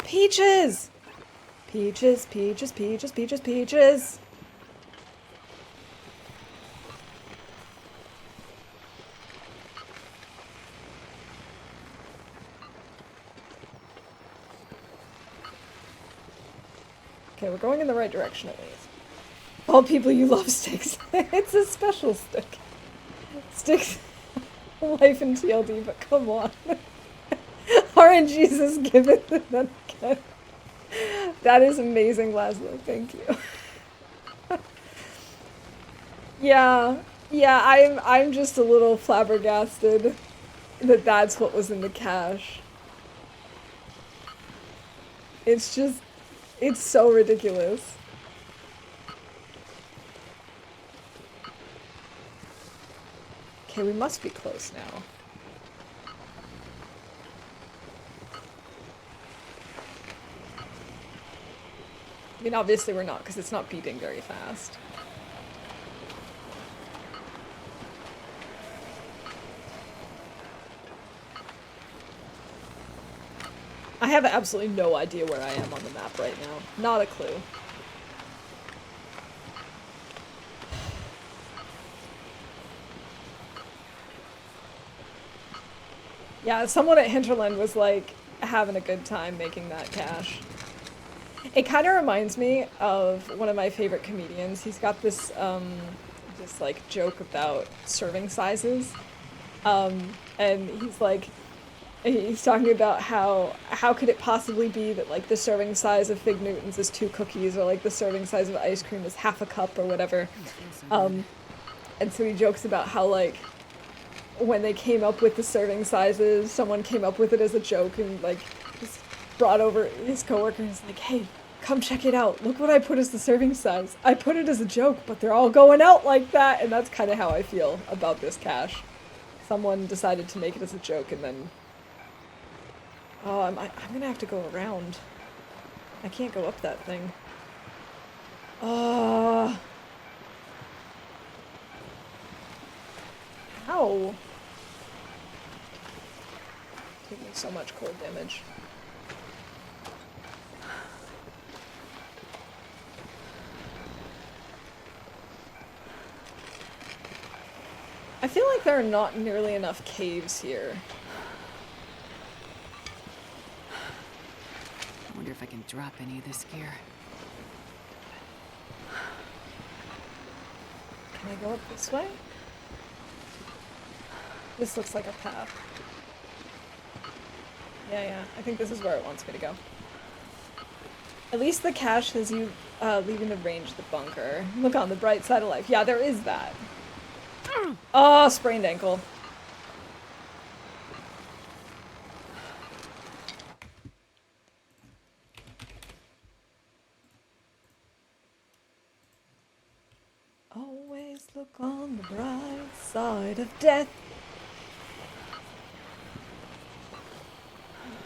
Peaches! Peaches, peaches, peaches, peaches, peaches. Okay, we're going in the right direction at least. All people, you love sticks. It's a special stick. Sticks, life in TLD, but come on. RNGesus is given and then again. That is amazing, Laszlo. Thank you. Yeah, I'm just a little flabbergasted that that's what was in the cache. It's just, it's so ridiculous. Okay, we must be close now. I mean, obviously we're not, because it's not beeping very fast. I have absolutely no idea where I am on the map right now. Not a clue. Yeah, someone at Hinterland was like having a good time making that cache. It kind of reminds me of one of my favorite comedians. He's got this this like joke about serving sizes, and he's talking about how could it possibly be that like the serving size of Fig Newtons is 2 cookies, or like the serving size of ice cream is half a cup or whatever. And so he jokes about how like when they came up with the serving sizes, someone came up with it as a joke and like just brought over his coworker and was like, hey, come check it out. Look what I put as the serving size. I put it as a joke, but they're all going out like that. And that's kind of how I feel about this cache. Someone decided to make it as a joke and then... Oh, I'm gonna have to go around. I can't go up that thing. Ow. Taking so much cold damage. I feel like there are not nearly enough caves here. I wonder if I can drop any of this gear. Can I go up this way? This looks like a path. Yeah, I think this is where it wants me to go. At least the cache has you leaving the range of the bunker. Look on the bright side of life. Yeah, there is that. Oh, sprained ankle. Always look on the bright side of death.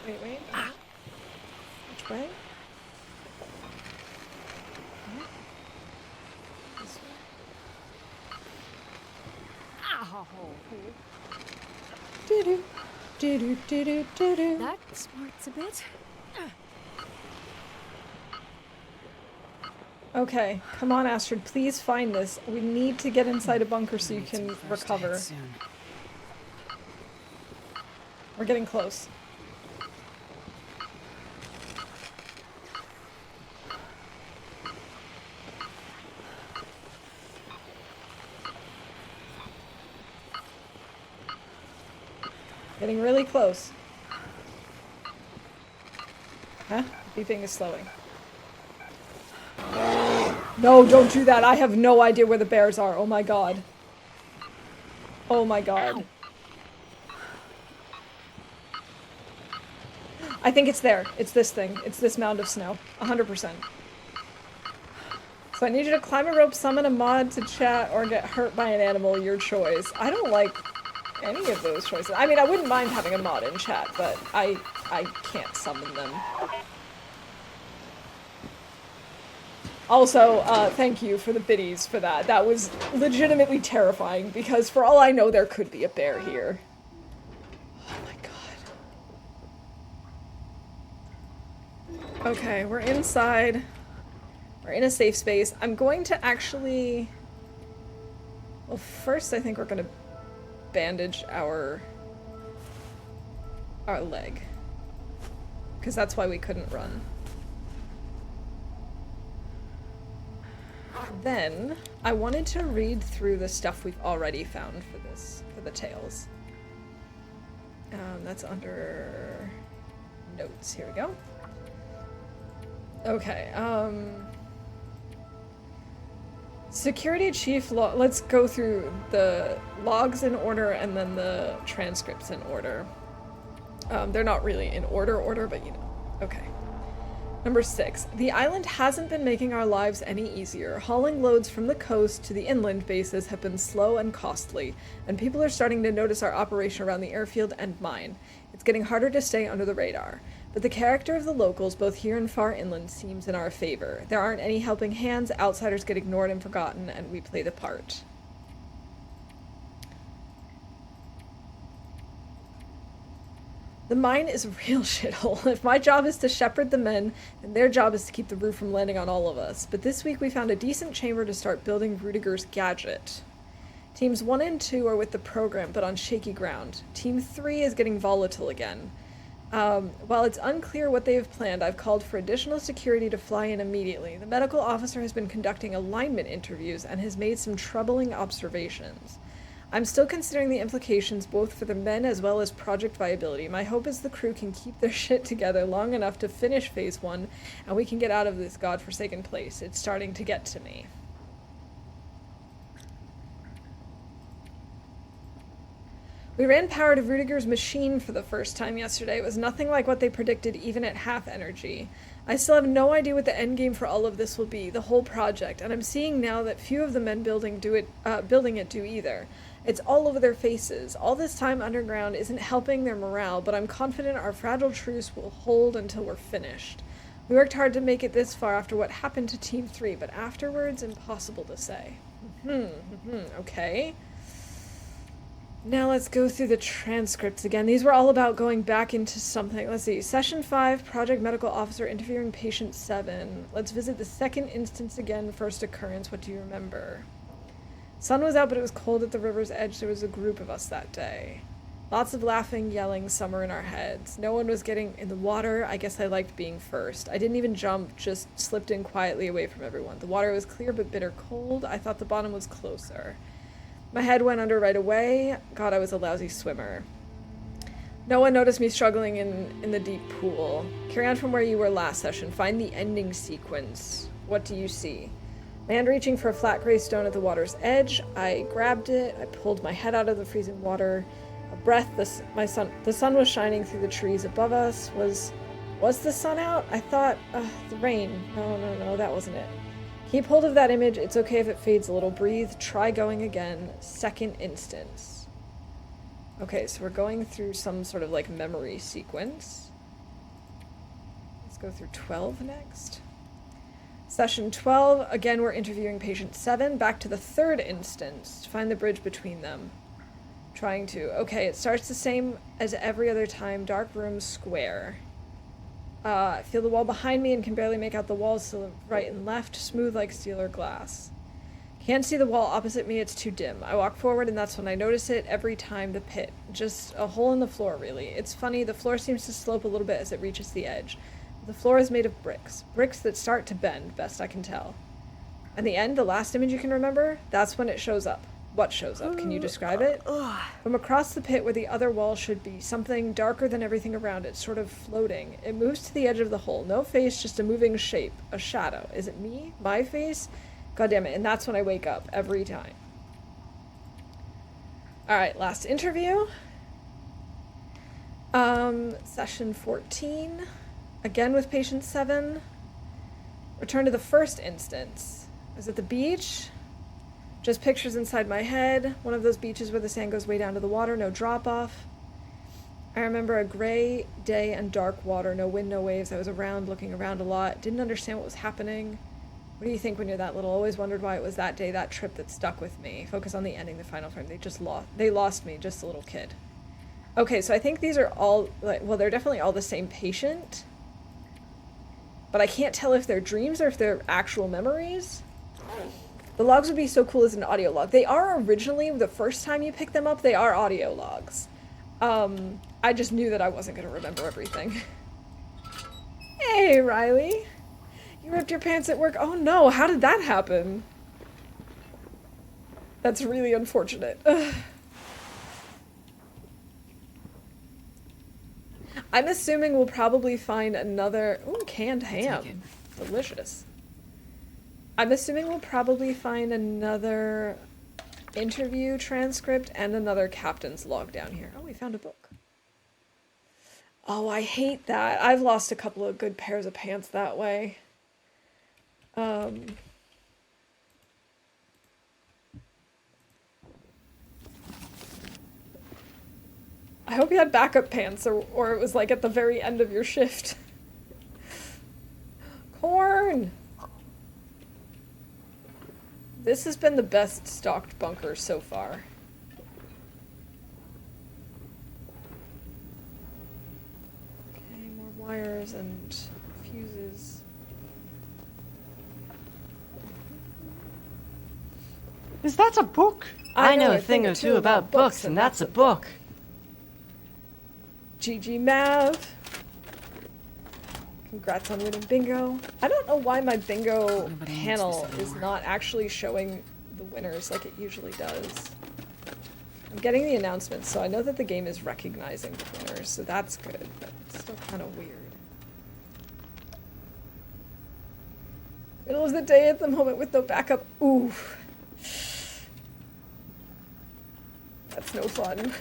Wait. Which way? This way? Ow! Do-do, do-do, do-do, do-do. That smarts a bit. Okay, come on, Astrid, please find this. We need to get inside a bunker so you can recover. Soon. We're getting close. Getting really close. Huh? Beeping is slowing. No, don't do that. I have no idea where the bears are. Oh my god. Oh my god. I think it's there. It's this thing. It's this mound of snow. 100%. So I need you to climb a rope, summon a mod to chat, or get hurt by an animal. Your choice. I don't like any of those choices. I mean, I wouldn't mind having a mod in chat, but I can't summon them. Also, thank you for the biddies for that. That was legitimately terrifying, because for all I know, there could be a bear here. Oh my god. Okay, we're inside. We're in a safe space. I'm going to actually... Well, first I think we're going to bandage our leg. Because that's why we couldn't run. Then, I wanted to read through the stuff we've already found for the tales. That's under notes. Here we go. Okay, Security Chief let's go through the logs in order and then the transcripts in order. They're not really in order, but you know. Okay. Number 6. The island hasn't been making our lives any easier. Hauling loads from the coast to the inland bases have been slow and costly, and people are starting to notice our operation around the airfield and mine. It's getting harder to stay under the radar. But the character of the locals, both here and far inland, seems in our favor. There aren't any helping hands, outsiders get ignored and forgotten, and we play the part. The mine is a real shithole. If my job is to shepherd the men, then their job is to keep the roof from landing on all of us. But this week we found a decent chamber to start building Rudiger's gadget. Teams 1 and 2 are with the program, but on shaky ground. Team 3 is getting volatile again. While it's unclear what they have planned, I've called for additional security to fly in immediately. The medical officer has been conducting alignment interviews and has made some troubling observations. I'm still considering the implications both for the men as well as project viability. My hope is the crew can keep their shit together long enough to finish Phase 1, and we can get out of this godforsaken place. It's starting to get to me. We ran power to Rudiger's machine for the first time yesterday. It was nothing like what they predicted, even at half energy. I still have no idea what the endgame for all of this will be, the whole project, and I'm seeing now that few of the men building it do either. It's all over their faces. All this time underground isn't helping their morale, but I'm confident our fragile truce will hold until we're finished. We worked hard to make it this far after what happened to Team 3, but afterwards, impossible to say. Okay. Now let's go through the transcripts again. These were all about going back into something. Let's see. Session 5, Project Medical Officer interviewing Patient 7. Let's visit the second instance again, first occurrence. What do you remember? Sun was out, but it was cold at the river's edge. There was a group of us that day. Lots of laughing, yelling, somewhere in our heads. No one was getting in the water. I guess I liked being first. I didn't even jump, just slipped in quietly away from everyone. The water was clear but bitter cold. I thought the bottom was closer. My head went under right away. God, I was a lousy swimmer. No one noticed me struggling in the deep pool. Carry on from where you were last session. Find the ending sequence. What do you see? Man reaching for a flat gray stone at the water's edge. I grabbed it. I pulled my head out of the freezing water. A breath. The sun was shining through the trees above us. Was the sun out? I thought, the rain. No, that wasn't it. Keep hold of that image. It's okay if it fades a little. Breathe. Try going again. Second instance. Okay, so we're going through some sort of like memory sequence. Let's go through 12 next. Session 12, again we're interviewing patient 7, back to the third instance, to find the bridge between them. Trying to, okay, it starts the same as every other time, dark room, square. I feel the wall behind me and can barely make out the walls to the right and left, smooth like steel or glass. Can't see the wall opposite me, it's too dim. I walk forward and that's when I notice it every time. The pit. Just a hole in the floor, really. It's funny, the floor seems to slope a little bit as it reaches the edge. The floor is made of bricks. Bricks that start to bend, best I can tell. And the end, the last image you can remember, that's when it shows up. What shows up? Can you describe it? From across the pit where the other wall should be, something darker than everything around it, sort of floating. It moves to the edge of the hole. No face, just a moving shape. A shadow. Is it me? My face? God damn it. And that's when I wake up. Every time. Alright, last interview. Session 14. Again with patient 7. Return to the first instance. Is it the beach? Just pictures inside my head. One of those beaches where the sand goes way down to the water, no drop off. I remember a gray day and dark water, no wind, no waves. I was around, looking around a lot. Didn't understand what was happening. What do you think when you're that little? Always wondered why it was that day, that trip that stuck with me. Focus on the ending, the final frame. They lost me, just a little kid. Okay, so I think these are all, like, well, they're definitely all the same patient. But I can't tell if they're dreams or if they're actual memories. The logs would be so cool as an audio log. They are originally, the first time you pick them up, they are audio logs. I just knew that I wasn't going to remember everything. Hey, Riley. You ripped your pants at work. Oh no, how did that happen? That's really unfortunate. Ugh. I'm assuming we'll probably find another... Ooh, canned ham. Delicious. I'm assuming we'll probably find another interview transcript and another captain's log down here. Oh, we found a book. Oh, I hate that. I've lost a couple of good pairs of pants that way. I hope you had backup pants, or it was like at the very end of your shift. Corn! This has been the best stocked bunker so far. Okay, more wires and fuses. Is that a book? I know a thing or two about books, and that's a book. GG Mav. Congrats on winning bingo. I don't know why my bingo panel is not actually showing the winners like it usually does. I'm getting the announcements, so I know that the game is recognizing the winners, so that's good, but it's still kind of weird. Middle of the day at the moment with no backup. Ooh. That's no fun.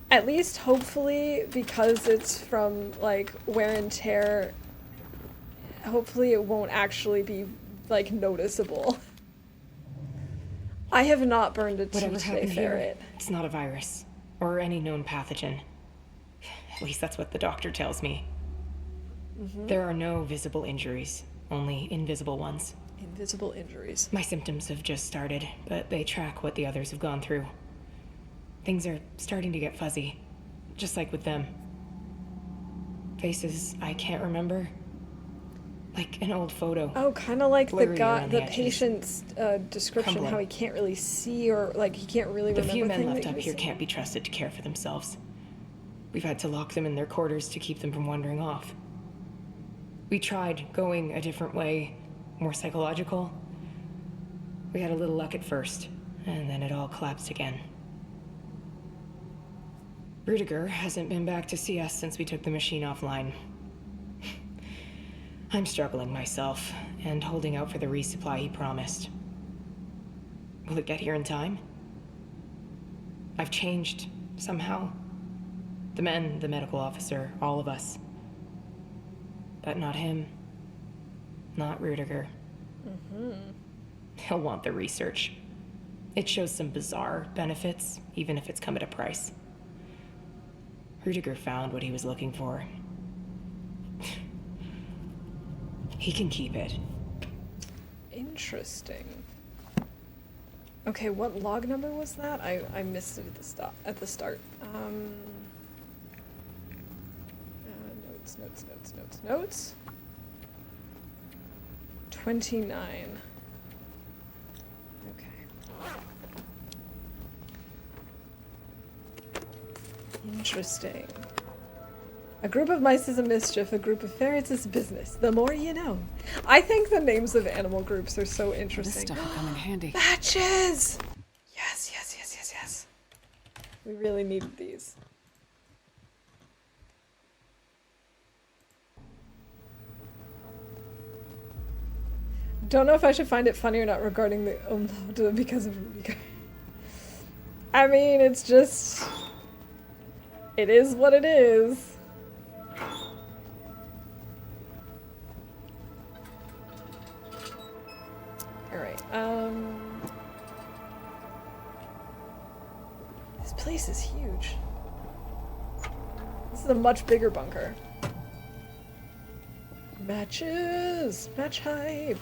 At least, hopefully, because it's from, like, wear and tear, hopefully it won't actually be, like, noticeable. I have not burned a Whatever today, happened ferret. here, it's not a virus, or any known pathogen. At least that's what the doctor tells me. There are no visible injuries, only invisible ones. Invisible injuries. My symptoms have just started, but they track what the others have gone through. Things are starting to get fuzzy, just like with them. Faces I can't remember. Like an old photo. Oh, kind of like the Blurry guy, around the the edges. patient's description, Crumbling. how he can't really see or, like, he can't really The remember few men things left that up he here was can't be trusted to care for themselves. We've had to lock them in their quarters to keep them from wandering off. We tried going a different way, more psychological. We had a little luck at first, and then it all collapsed again. Rudiger hasn't been back to see us since we took the machine offline. I'm struggling myself, and holding out for the resupply he promised. Will it get here in time? I've changed, somehow. The men, the medical officer, all of us. But not him. Not Rudiger. He'll want the research. It shows some bizarre benefits, even if it's come at a price. Rudiger found what he was looking for. He can keep it. Interesting. Okay, what log number was that? I missed it at the start. Notes Notes. 29. Okay. Interesting. A group of mice is a mischief, a group of ferrets is business. The more you know. I think the names of animal groups are so interesting. This stuff will come in handy. Batches! Yes. We really needed these. Don't know if I should find it funny or not regarding the umlaut because of Rudiger. I mean, it's just... It is what it is. Alright, this place is huge. This is a much bigger bunker. Matches! Match hype!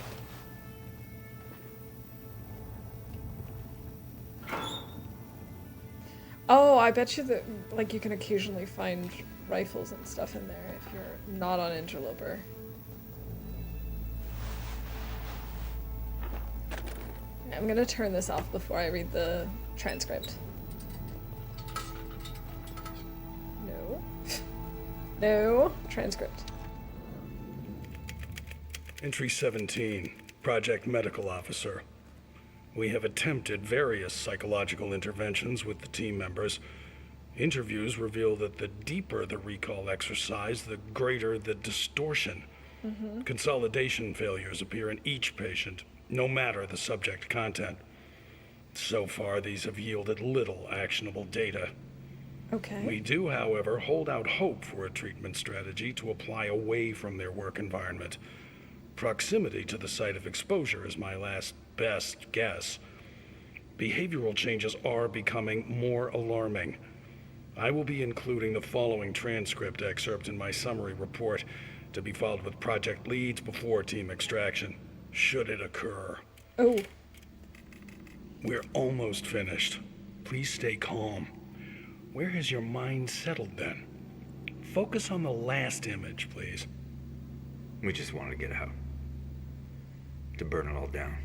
Oh, I bet you that, like, you can occasionally find rifles and stuff in there if you're not on Interloper. I'm gonna turn this off before I read the transcript. No. No. Transcript. Entry 17, Project Medical Officer. We have attempted various psychological interventions with the team members. Interviews reveal that the deeper the recall exercise, the greater the distortion. Consolidation failures appear in each patient, no matter the subject content. So far, these have yielded little actionable data. Okay. We do, however, hold out hope for a treatment strategy to apply away from their work environment. Proximity to the site of exposure is my last best guess. Behavioral changes are becoming more alarming. I will be including the following transcript excerpt in my summary report to be filed with project leads before team extraction, should it occur. Oh. We're almost finished. Please stay calm. Where has your mind settled then? Focus on the last image, please. We just wanted to get out. To burn it all down.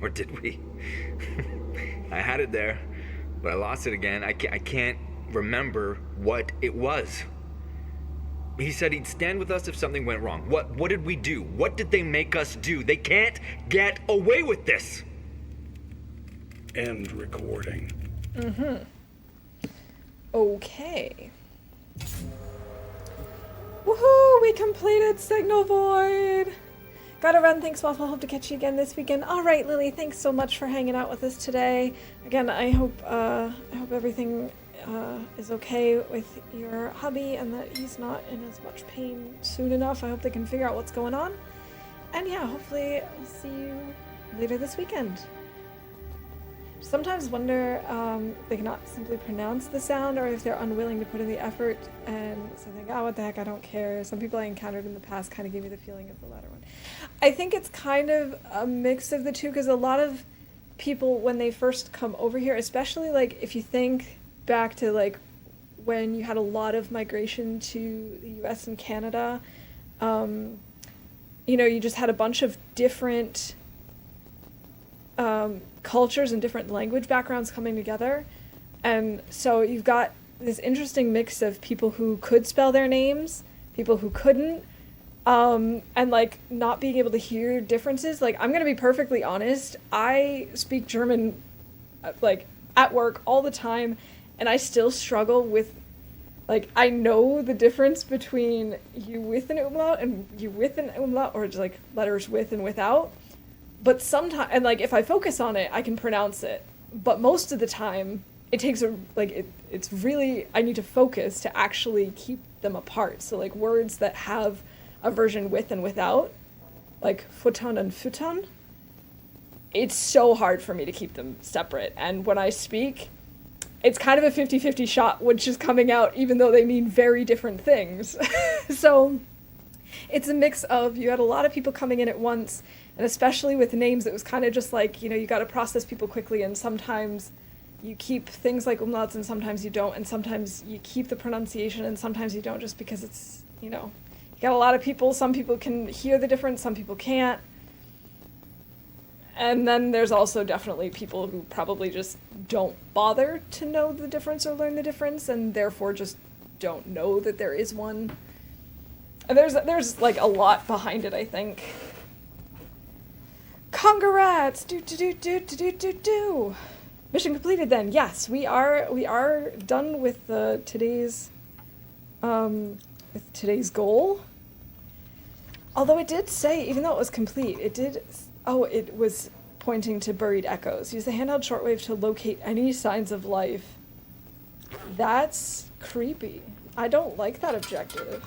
Or did we? I had it there, but I lost it again. I can't remember what it was. He said he'd stand with us if something went wrong. What did we do? What did they make us do? They can't get away with this! End recording. Okay. Woohoo! We completed Signal Void! Gotta run. Thanks, Waffle. Hope to catch you again this weekend. Alright, Lily, thanks so much for hanging out with us today. Again, I hope everything is okay with your hubby and that he's not in as much pain soon enough. I hope they can figure out what's going on. And yeah, hopefully I'll see you later this weekend. Sometimes wonder they cannot simply pronounce the sound or if they're unwilling to put in the effort and so think, oh, what the heck, I don't care. Some people I encountered in the past kind of gave me the feeling of the latter one. I think it's kind of a mix of the two because a lot of people when they first come over here, especially like if you think back to like when you had a lot of migration to the US and Canada, you know, you just had a bunch of different cultures and different language backgrounds coming together. And so you've got this interesting mix of people who could spell their names, people who couldn't, and like not being able to hear differences. Like, I'm going to be perfectly honest. I speak German like at work all the time, and I still struggle with, like, I know the difference between you with an umlaut and you with an umlaut, or just like letters with and without. But sometimes, and like if I focus on it, I can pronounce it. But most of the time, it takes it's really, I need to focus to actually keep them apart. So like words that have a version with and without, like futon and futon, it's so hard for me to keep them separate. And when I speak, it's kind of a 50-50 shot which is coming out, even though they mean very different things. So it's a mix of, you had a lot of people coming in at once, and especially with names, it was kind of just like, you know, you got to process people quickly, and sometimes you keep things like umlauts and sometimes you don't, and sometimes you keep the pronunciation and sometimes you don't, just because it's, you know, you got a lot of people, some people can hear the difference, some people can't. And then there's also definitely people who probably just don't bother to know the difference or learn the difference, and therefore just don't know that there is one. And there's like a lot behind it, I think. Congrats! Do. Mission completed then. Yes, we are done with today's goal. Although it did say, even though it was complete, it was pointing to buried echoes. Use the handheld shortwave to locate any signs of life. That's creepy. I don't like that objective.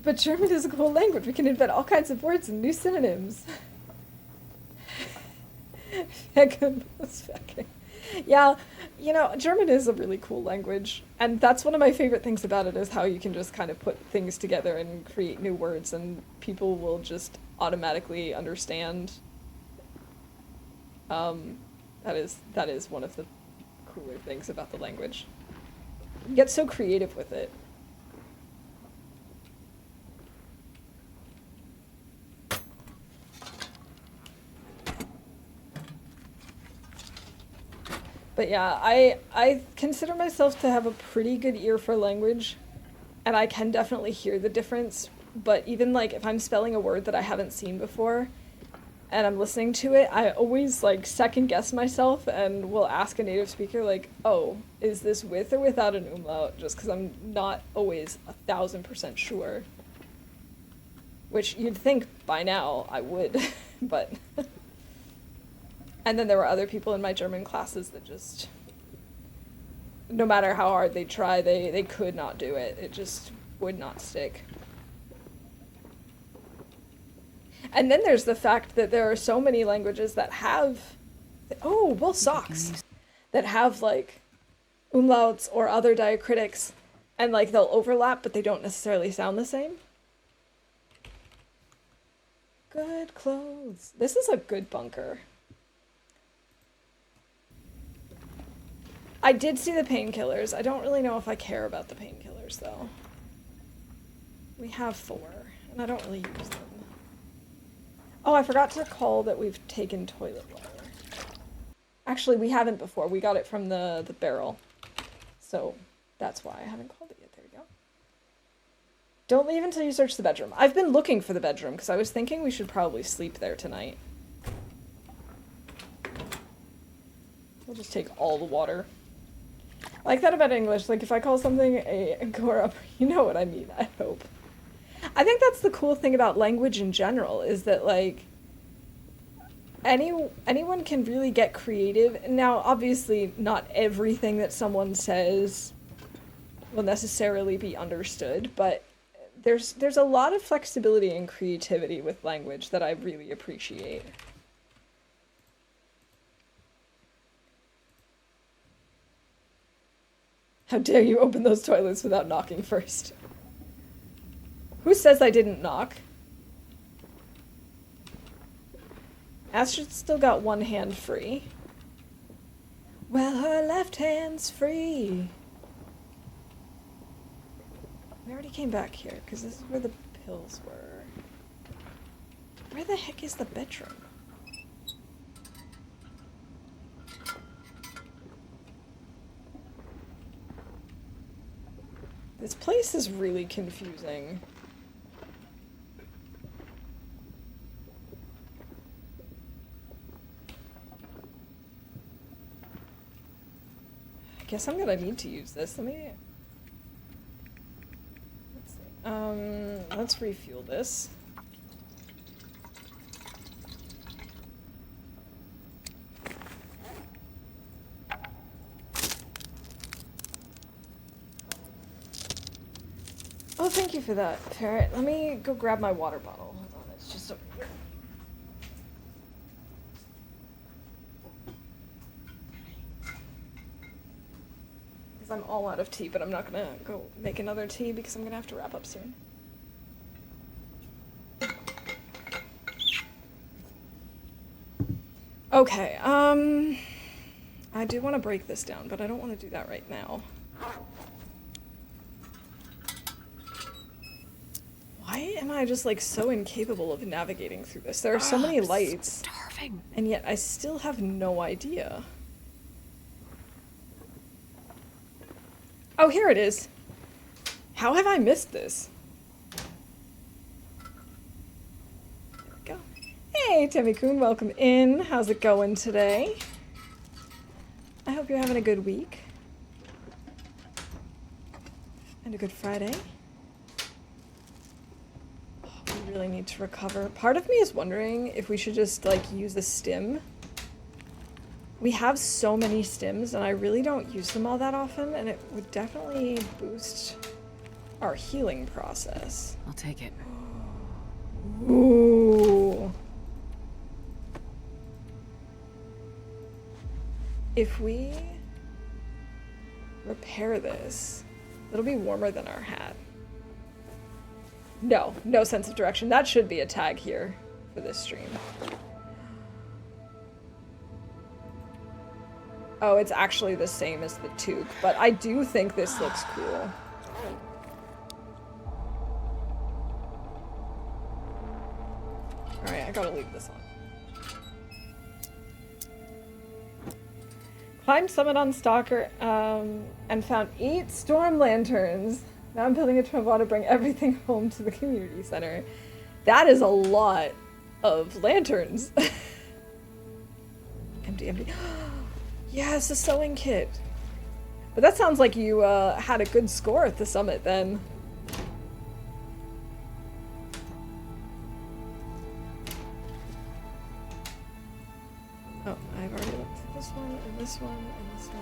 But German is a cool language. We can invent all kinds of words and new synonyms. Yeah, you know, German is a really cool language. And that's one of my favorite things about it, is how you can just kind of put things together and create new words and people will just automatically understand. That is one of the cooler things about the language. You get so creative with it. But yeah, I consider myself to have a pretty good ear for language, and I can definitely hear the difference, but even like if I'm spelling a word that I haven't seen before and I'm listening to it, I always like second guess myself and will ask a native speaker like, oh, is this with or without an umlaut? Just because I'm not always 1,000% sure. Which you'd think by now I would, but... And then there were other people in my German classes that just, no matter how hard they try, they could not do it. It just would not stick. And then there's the fact that there are so many languages that have, socks, that have like umlauts or other diacritics, and like they'll overlap, but they don't necessarily sound the same. Good clothes. This is a good bunker. I did see the painkillers. I don't really know if I care about the painkillers, though. We have 4, and I don't really use them. Oh, I forgot to call that we've taken toilet water. Actually, we haven't before. We got it from the barrel. So that's why I haven't called it yet. There we go. Don't leave until you search the bedroom. I've been looking for the bedroom, because I was thinking we should probably sleep there tonight. We'll just take all the water. I like that about English. Like, if I call something a gore-up, you know what I mean, I hope. I think that's the cool thing about language in general, is that, like, anyone can really get creative. Now, obviously, not everything that someone says will necessarily be understood, but there's a lot of flexibility and creativity with language that I really appreciate. How dare you open those toilets without knocking first? Who says I didn't knock? Astrid's still got one hand free. Well, her left hand's free. We already came back here, because this is where the pills were. Where the heck is the bedroom? This place is really confusing. I guess I'm gonna need to use this. Let's see. Let's refuel this. Oh, thank you for that, Parrot. Let me go grab my water bottle. Hold on, it's just over here. Because I'm all out of tea, but I'm not gonna go make another tea because I'm gonna have to wrap up soon. Okay, I do want to break this down, but I don't want to do that right now. Why am I just like so incapable of navigating through this? There are so many lights, Starving. and yet I still have no idea. Oh, here it is. How have I missed this? There we go. Hey, Timmy-kun, welcome in. How's it going today? I hope you're having a good week. And a good Friday. Oh, we really need to recover. Part of me is wondering if we should just, like, use a stim. We have so many stims, and I really don't use them all that often, and it would definitely boost our healing process. I'll take it. Ooh. If we repair this, it'll be warmer than our hat. No, no sense of direction. That should be a tag here for this stream. Oh, it's actually the same as the toque, but I do think this looks cool. Alright, I gotta leave this on. Climbed summit on Stalker, and found 8 storm lanterns. Now I'm building a travois to bring everything home to the community center. That is a lot of lanterns. Empty. Yes, a sewing kit. But that sounds like you had a good score at the summit then. Oh, I've already looked at this one, and this one, and this one.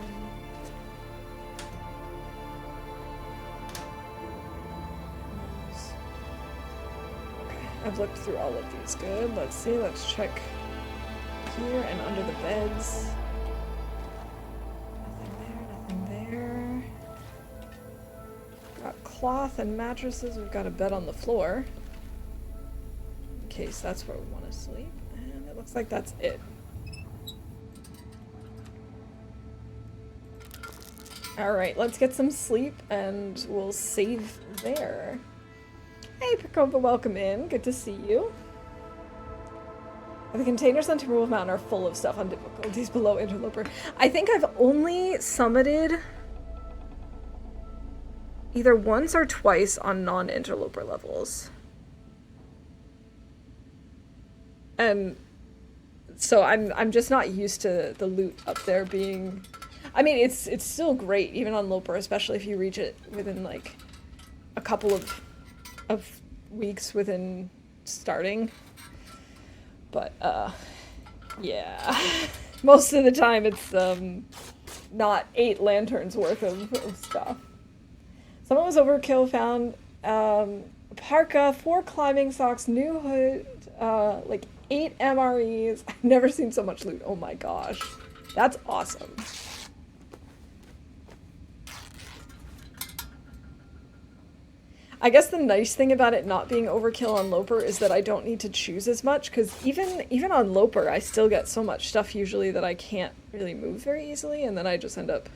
Okay, I've looked through all of these. Good. Let's see. Let's check here and under the beds. Nothing there. Got cloth and mattresses. We've got a bed on the floor. In case that's where we want to sleep. And it looks like that's it. Alright, let's get some sleep and we'll save there. Hey, Prokopha, welcome in. Good to see you. The containers on Timberwolf Mountain are full of stuff on difficulties below Interloper. I think I've only summited either once or twice on non-Interloper levels. And so I'm just not used to the loot up there being... I mean, it's still great, even on Loper, especially if you reach it within, like, a couple of weeks within starting. But, yeah. Most of the time it's, not 8 lanterns worth of stuff. Someone was overkill, found, parka, 4 climbing socks, new hood, like 8 MREs. I've never seen so much loot. Oh my gosh. That's awesome. I guess the nice thing about it not being overkill on Loper is that I don't need to choose as much, because even on Loper, I still get so much stuff usually that I can't really move very easily, and then I just end up,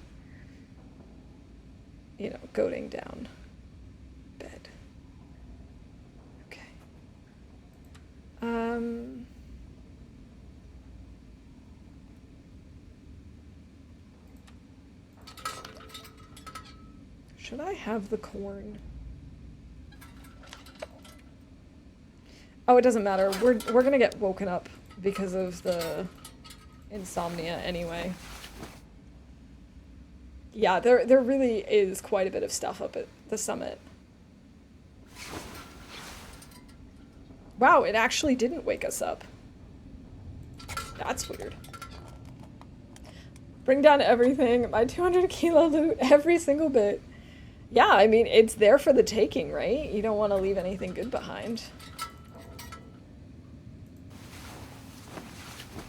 you know, goading down bed. Okay. Should I have the corn? Oh, it doesn't matter. We're gonna get woken up because of the insomnia anyway. Yeah, there really is quite a bit of stuff up at the summit. Wow, it actually didn't wake us up. That's weird. Bring down everything. My 200 kilo loot, every single bit. Yeah, I mean, it's there for the taking, right? You don't want to leave anything good behind.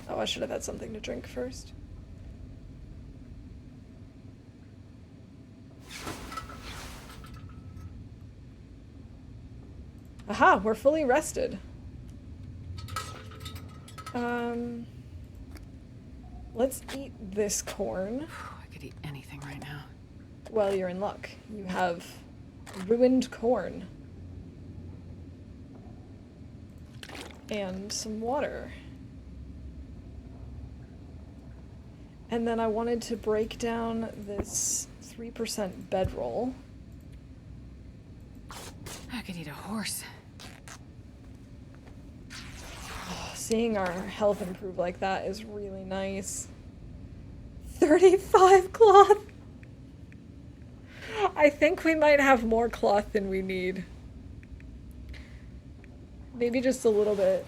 Oh, I should have had something to drink first. Aha, we're fully rested. let's eat this corn. I could eat anything right now. Well, you're in luck. You have ruined corn. And some water. And then I wanted to break down this 3% bedroll. I could eat a horse. Seeing our health improve like that is really nice. 35 cloth! I think we might have more cloth than we need. Maybe just a little bit.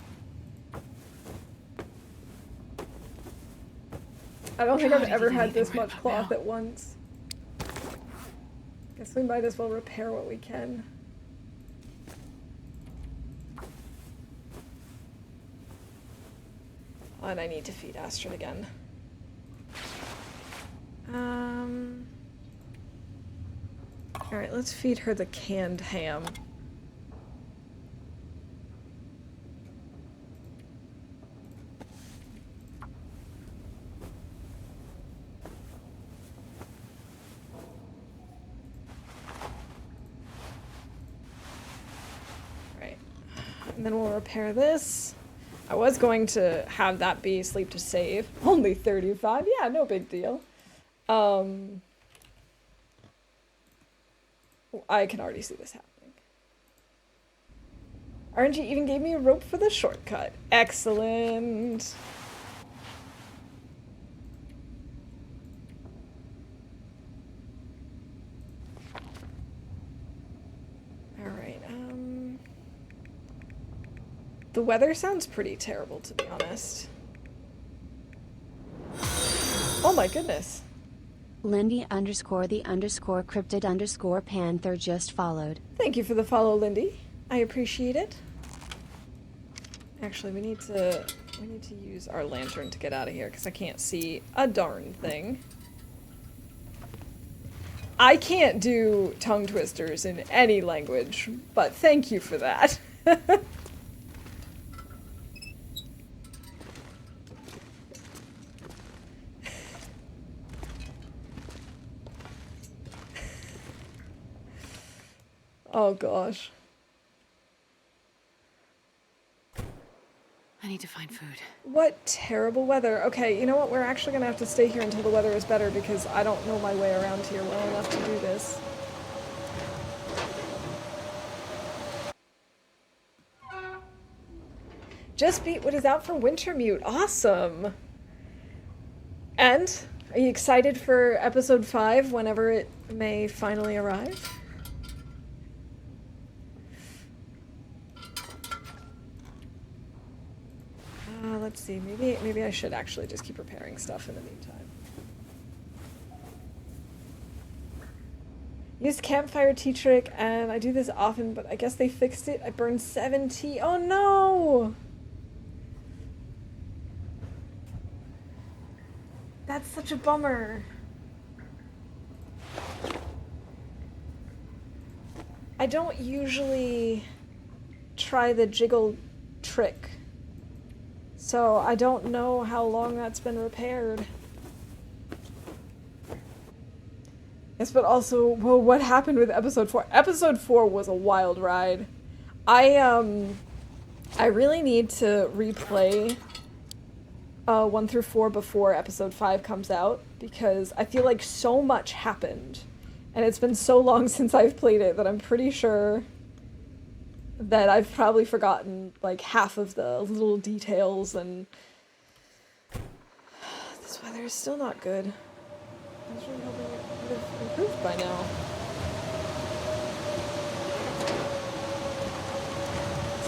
I don't think I've ever had this much cloth at once. Guess we might as well repair what we can. Oh, and I need to feed Astrid again. Alright, let's feed her the canned ham. Right. And then we'll repair this. I was going to have that be sleep to save. Only 35? Yeah, no big deal. I can already see this happening. RNG even gave me a rope for the shortcut. Excellent. Alright, the weather sounds pretty terrible, to be honest. Oh my goodness. Lindy_the_cryptid_panther just followed. Thank you for the follow, Lindy. I appreciate it. Actually, we need to use our lantern to get out of here because I can't see a darn thing. I can't do tongue twisters in any language, but thank you for that. Oh gosh. I need to find food. What terrible weather. Okay, you know what? We're actually gonna have to stay here until the weather is better because I don't know my way around here well enough to do this. Just beat what is out for Wintermute. Awesome. And are you excited for episode 5 whenever it may finally arrive? Let's see, maybe I should actually just keep repairing stuff in the meantime. Used campfire tea trick, and I do this often, but I guess they fixed it. I burned 7 tea. Oh no! That's such a bummer. I don't usually try the jiggle trick. So I don't know how long that's been repaired. Yes, but also, well, what happened with episode 4? Episode 4 was a wild ride. I really need to replay 1 through 4 before episode 5 comes out because I feel like so much happened. And it's been so long since I've played it that I'm pretty sure that I've probably forgotten like half of the little details, and this weather is still not good. I was really hoping it would have improved by now.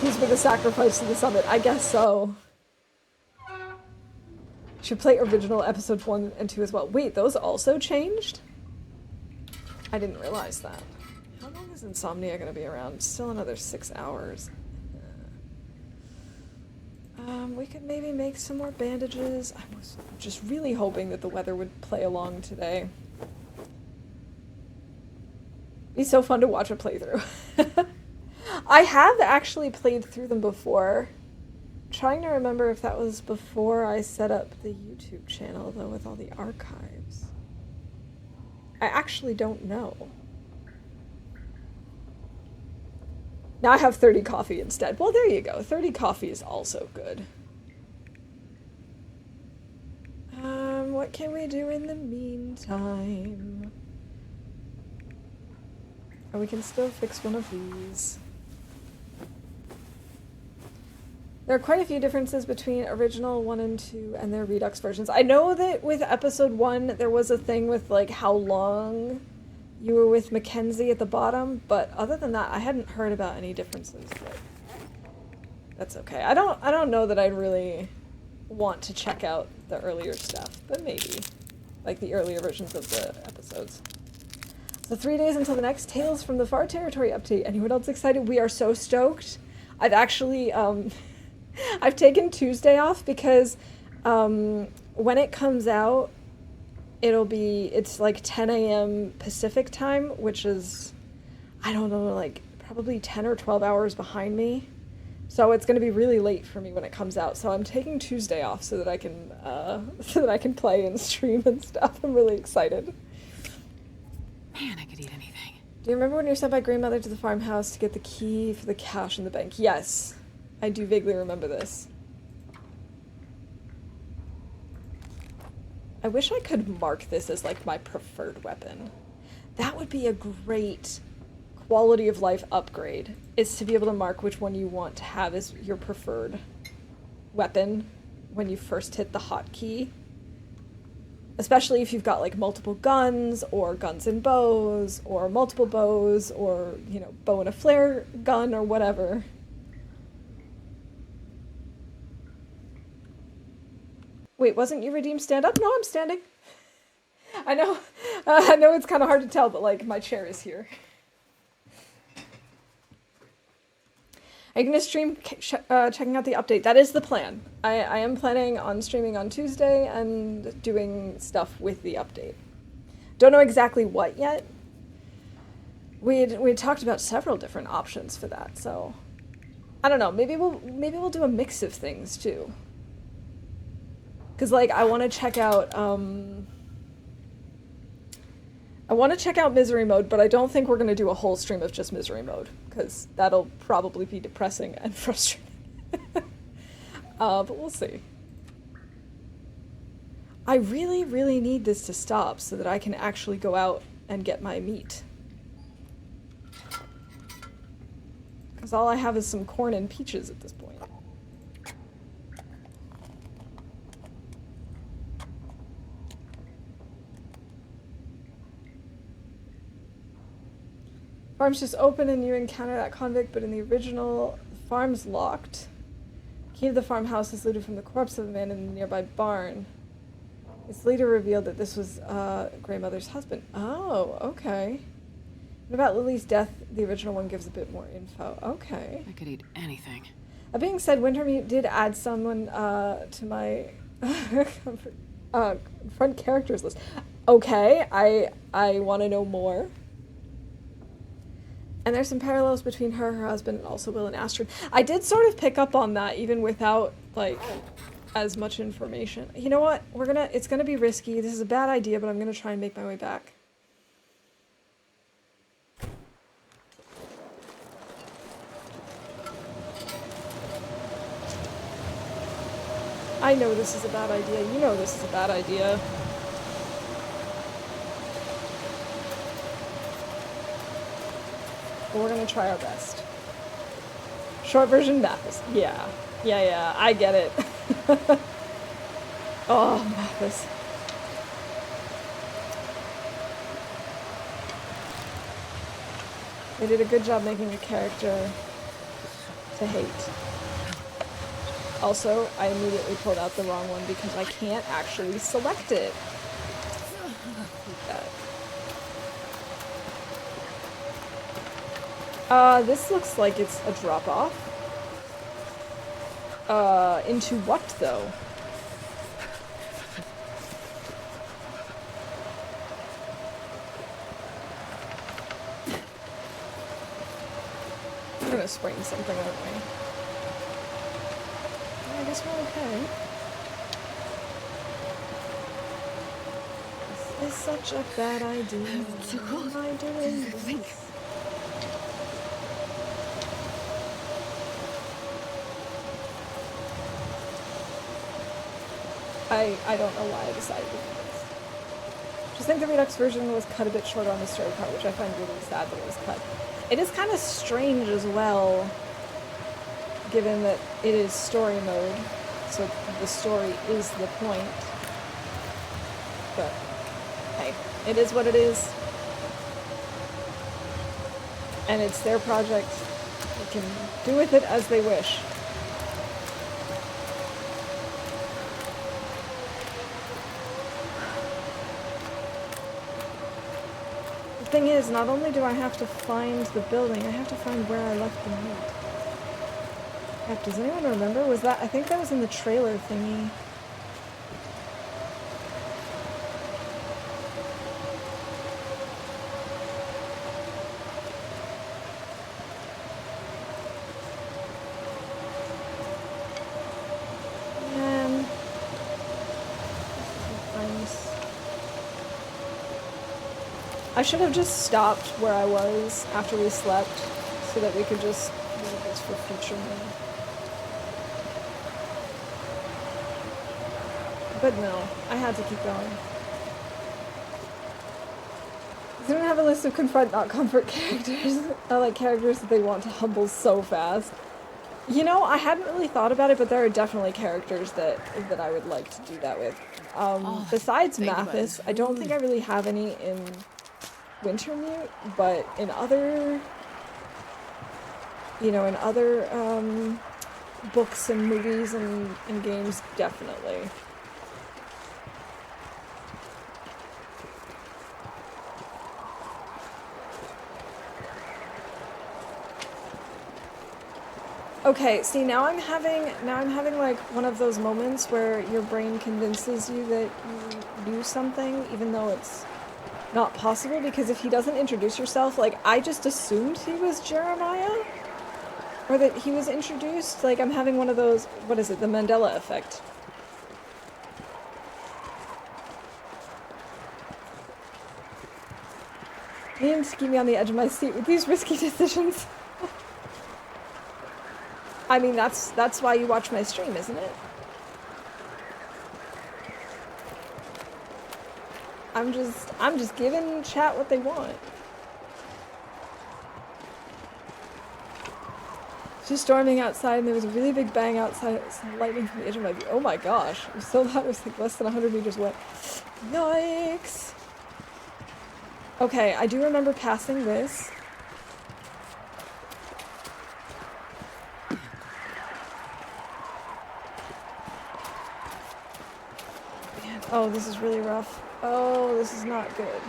These were the sacrifice to the summit. I guess so. Should play original episodes 1 and 2 as well. Wait, those also changed? I didn't realize that. How long is Insomnia going to be around? Still another 6 hours. We could maybe make some more bandages. I was just really hoping that the weather would play along today. It'd be so fun to watch a playthrough. I have actually played through them before. trying to remember if that was before I set up the YouTube channel, though, with all the archives. I actually don't know. Now I have 30 coffee instead. Well, there you go. 30 coffee is also good. What can we do in the meantime? Oh, we can still fix one of these. There are quite a few differences between original 1 and 2 and their Redux versions. I know that with episode 1, there was a thing with, like, how long you were with Mackenzie at the bottom, but other than that, I hadn't heard about any differences, but that's okay. I don't know that I'd really want to check out the earlier stuff, but maybe. Like the earlier versions of the episodes. So 3 days until the next Tales from the Far Territory update. Anyone else excited? We are so stoked. I've actually, I've taken Tuesday off because when it comes out, it's like 10 a.m. Pacific time, which is, I don't know, like probably 10 or 12 hours behind me. So it's going to be really late for me when it comes out. So I'm taking Tuesday off so that I can play and stream and stuff. I'm really excited. Man, I could eat anything. Do you remember when you were sent by grandmother to the farmhouse to get the key for the cash in the bank? Yes, I do vaguely remember this. I wish I could mark this as like my preferred weapon. That would be a great quality of life upgrade, is to be able to mark which one you want to have as your preferred weapon when you first hit the hotkey. Especially if you've got like multiple guns, or guns and bows, or multiple bows, or, you know, bow and a flare gun, or whatever. Wait, wasn't you redeemed stand up? No, I'm standing. I know it's kind of hard to tell, but like my chair is here. Are you going to stream checking out the update? That is the plan. I am planning on streaming on Tuesday and doing stuff with the update. Don't know exactly what yet. We talked about several different options for that, so I don't know. Maybe we'll do a mix of things too. Cause like I want to check out Misery Mode, but I don't think we're going to do a whole stream of just Misery Mode, because that'll probably be depressing and frustrating. But we'll see. I really, really need this to stop so that I can actually go out and get my meat. Because all I have is some corn and peaches at this point. Farm's just open and you encounter that convict, but in the original, the farm's locked. Key to the farmhouse is looted from the corpse of a man in the nearby barn. Its leader revealed that this was grandmother's husband. Oh, okay. What about Lily's death? The original one gives a bit more info. Okay. I could eat anything. That being said, Wintermute did add someone to my front characters list. Okay, I want to know more. And there's some parallels between her husband, and also Will and Astrid. I did sort of pick up on that, even without, like, as much information. You know what? It's gonna be risky. This is a bad idea, but I'm gonna try and make my way back. I know this is a bad idea. You know this is a bad idea. But we're gonna try our best. Short version, Mathis. Yeah, I get it. Oh, Mathis. They did a good job making a character to hate. Also, I immediately pulled out the wrong one because I can't actually select it. This looks like it's a drop-off. Into what, though? We're gonna spring something, aren't we? I guess we're okay. This is such a bad idea. Too cold. Why am I doing I think. this? I don't know why I decided to do this. Just think the Redux version was cut a bit shorter on the story part, which I find really sad that it was cut. It is kind of strange as well, given that it is story mode, so the story is the point. But, hey, it is what it is. And it's their project. They can do with it as they wish. The thing is, not only do I have to find the building, I have to find where I left the note. Heck, does anyone remember? Was that, I think that was in the trailer thingy. Man. This is I should have just stopped where I was after we slept, so that we could just leave this for future me. But no, I had to keep going. They don't have a list of confront, not comfort characters. I like characters that they want to humble so fast. You know, I hadn't really thought about it, but there are definitely characters that I would like to do that with. Besides Mathis, I don't think I really have any in Wintermute, but in other, you know, in other books and movies and games, definitely. Okay, see, now I'm having like one of those moments where your brain convinces you that you knew something, even though it's not possible, because if he doesn't introduce yourself, like, I just assumed he was Jeremiah, or that he was introduced. Like, I'm having one of those, what is it, the Mandela effect. You didn't keep me on the edge of my seat with these risky decisions. I mean, that's why you watch my stream, isn't it? I'm just giving chat what they want. Just storming outside, and there was a really big bang outside, some lightning from the edge of my view. Oh my gosh, it was so loud, it was like less than 100 meters away. Yikes! Okay, I do remember passing this. Oh, this is really rough. Oh, this is not good.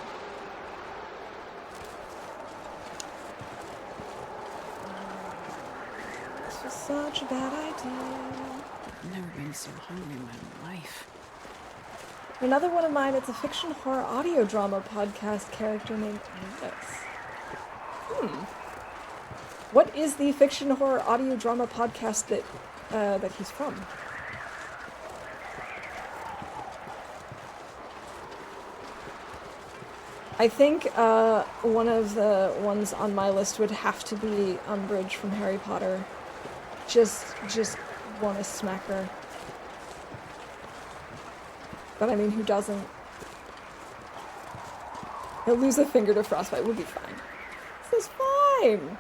This was such a bad idea. I've never been so hungry in my life. Another one of mine, it's a fiction horror audio drama podcast character named Alex. What is the fiction horror audio drama podcast that he's from? I think one of the ones on my list would have to be Umbridge from Harry Potter. Just want to smack her. But I mean, who doesn't? He'll lose a finger to frostbite. We'll be fine. This is fine.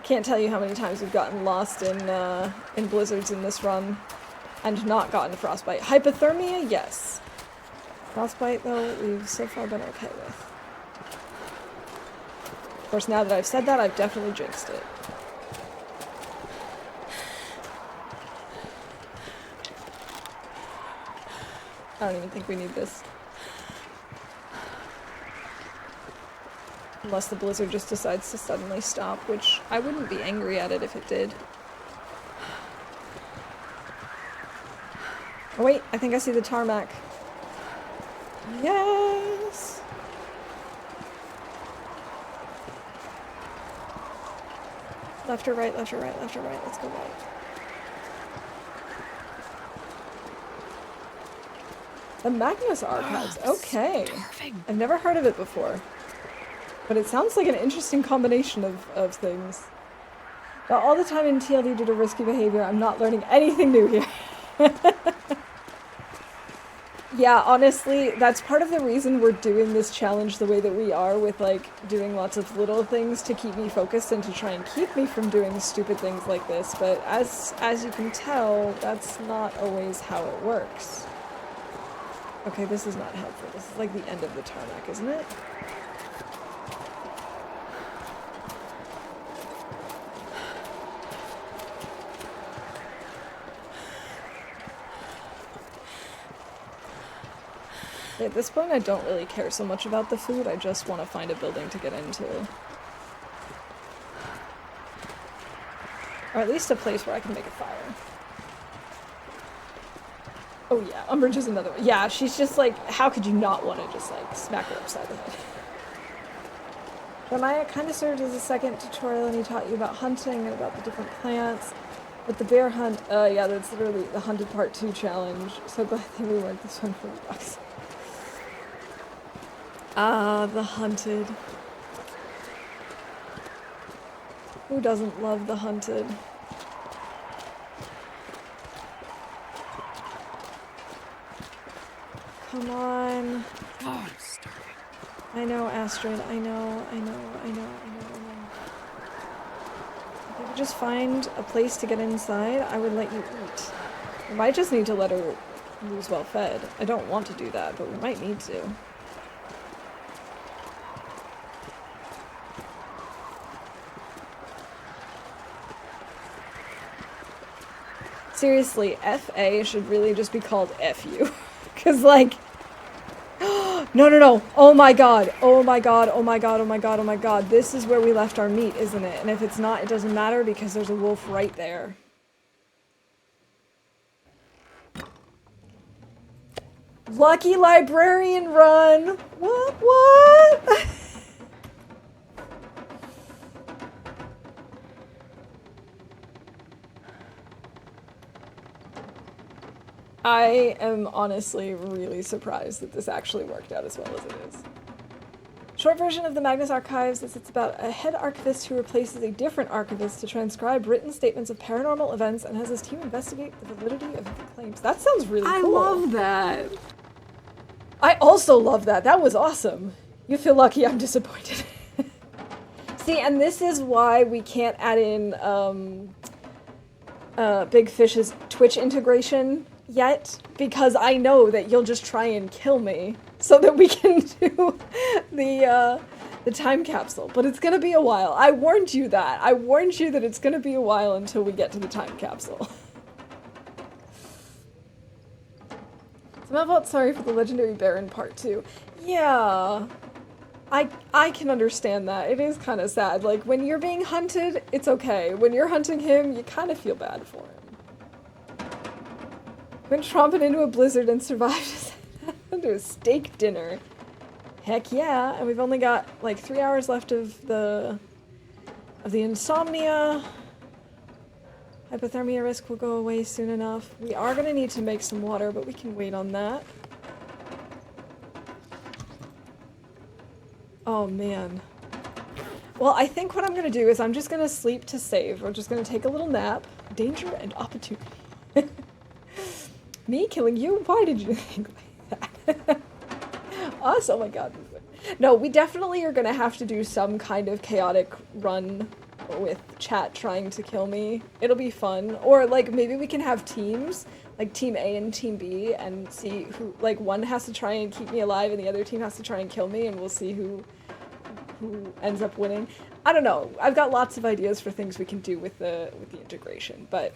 Can't tell you how many times we've gotten lost in blizzards in this run, and not gotten frostbite. Hypothermia, yes. Frostbite, though, we've so far been okay with. Of course, now that I've said that, I've definitely jinxed it. I don't even think we need this. Unless the blizzard just decides to suddenly stop, which I wouldn't be angry at it if it did. Oh wait, I think I see the tarmac. Yes! Left or right, left or right, left or right. Let's go right. The Magnus Archives. Okay. Starving. I've never heard of it before. But it sounds like an interesting combination of things. But all the time in TLD due to risky behavior, I'm not learning anything new here. Yeah, honestly, that's part of the reason we're doing this challenge the way that we are, with like doing lots of little things to keep me focused and to try and keep me from doing stupid things like this. But as you can tell, that's not always how it works. Okay, this is not helpful. This is like the end of the tarmac, isn't it? At this point, I don't really care so much about the food. I just want to find a building to get into. Or at least a place where I can make a fire. Oh yeah, Umbridge is another one. Yeah, she's just like, how could you not want to just like smack her upside the head? Jeremiah kind of served as a second tutorial, and he taught you about hunting and about the different plants. But the bear hunt, yeah, that's literally the Hunted Part 2 challenge. So glad they reworked this one for $40. Ah, the Hunted. Who doesn't love the Hunted? Come on. Oh, I'm starving. I know, Astrid. I know. If you could just find a place to get inside, I would let you eat. We might just need to let her lose well fed. I don't want to do that, but we might need to. Seriously, FA should really just be called FU. Because, like... No. Oh my god. This is where we left our meat, isn't it? And if it's not, it doesn't matter because there's a wolf right there. Lucky librarian run! What? I am honestly really surprised that this actually worked out as well as it is. Short version of the Magnus Archives is it's about a head archivist who replaces a different archivist to transcribe written statements of paranormal events and has his team investigate the validity of the claims. That sounds really cool. I love that. I also love that. That was awesome. You feel lucky, I'm disappointed. See, and this is why we can't add in Big Fish's Twitch integration yet, because I know that you'll just try and kill me so that we can do the time capsule. But it's gonna be a while. I warned you that. I warned you that it's gonna be a while until we get to the time capsule. So I felt sorry for the Legendary Baron Part 2. Yeah. I can understand that. It is kind of sad. Like, when you're being hunted, it's okay. When you're hunting him, you kind of feel bad for him. Went tromping into a blizzard and survived into a steak dinner. Heck yeah. And we've only got like 3 hours left of the insomnia. Hypothermia risk will go away soon enough. We are going to need to make some water, but we can wait on that. Oh man. Well, I think what I'm going to do is I'm just going to sleep to save. We're just going to take a little nap. Danger and opportunity. Me killing you? Why did you think like that? Us? Oh my god. No, we definitely are going to have to do some kind of chaotic run with chat trying to kill me. It'll be fun. Or like maybe we can have teams, like Team A and Team B, and see who, like one has to try and keep me alive and the other team has to try and kill me, and we'll see who ends up winning. I don't know. I've got lots of ideas for things we can do with the integration, but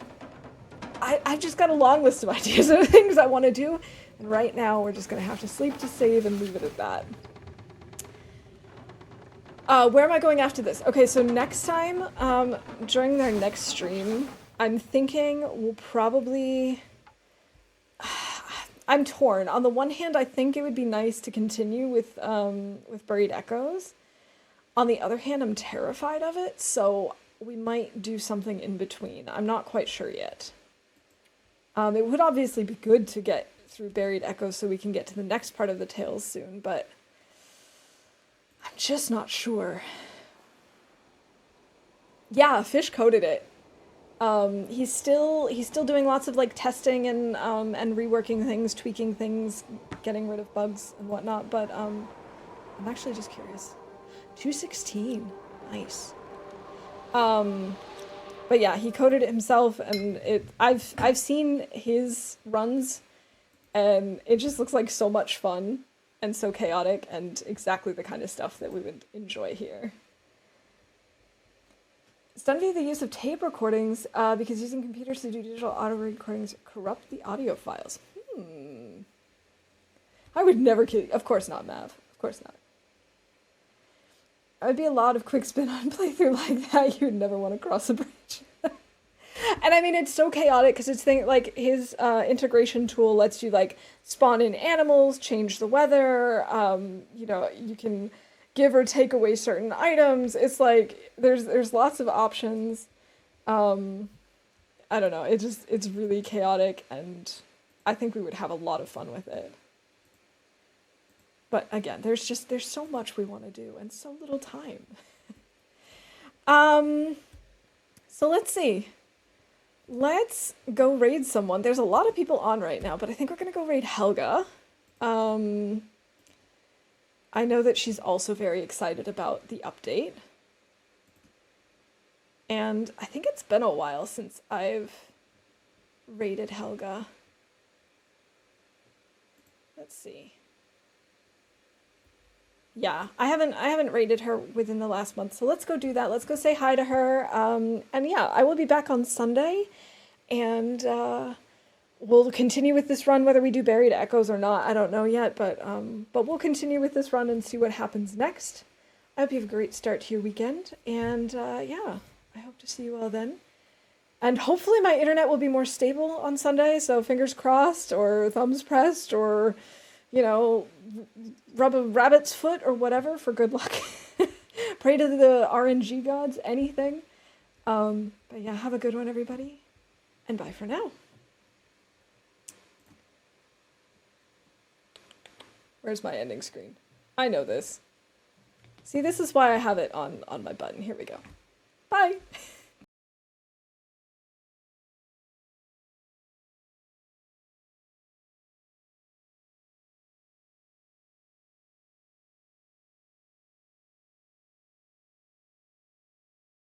I've just got a long list of ideas of things I want to do, and right now we're just going to have to sleep to save and leave it at that. Where am I going after this? Okay, so next time, during our next stream, I'm thinking we'll probably... I'm torn. On the one hand, I think it would be nice to continue with Buried Echoes. On the other hand, I'm terrified of it, so we might do something in between. I'm not quite sure yet. It would obviously be good to get through Buried Echoes so we can get to the next part of the tales soon, but I'm just not sure. Yeah, Fish coded it. He's still doing lots of like testing and reworking things, tweaking things, getting rid of bugs and whatnot. But I'm actually just curious. 216, nice. But yeah, he coded it himself, and I've seen his runs, and it just looks like so much fun and so chaotic and exactly the kind of stuff that we would enjoy here. Study the use of tape recordings because using computers to do digital audio recordings corrupt the audio files. I would never kill you. Of course not, Mav. Of course not. It would be a lot of quick spin on playthrough like that. You would never want to cross a bridge. And I mean, it's so chaotic because it's like his integration tool lets you like spawn in animals, change the weather. You know, you can give or take away certain items. It's like there's lots of options. I don't know. It's really chaotic, and I think we would have a lot of fun with it. But again, there's so much we want to do and so little time. So let's see. Let's go raid someone. There's a lot of people on right now, but I think we're gonna go raid Helga. I know that she's also very excited about the update. And I think it's been a while since I've raided Helga. Let's see. Yeah, I haven't raided her within the last month, so let's go do that. Let's go say hi to her. And yeah, I will be back on Sunday, and we'll continue with this run, whether we do Buried Echoes or not. I don't know yet, but we'll continue with this run and see what happens next. I hope you have a great start to your weekend, and yeah, I hope to see you all then. And hopefully my internet will be more stable on Sunday, so fingers crossed, or thumbs pressed, or, you know, rub a rabbit's foot or whatever for good luck. Pray to the RNG gods, anything. But yeah, have a good one, everybody, and bye for now. Where's my ending screen? I know this. See, this is why I have it on my button. Here we go. Bye!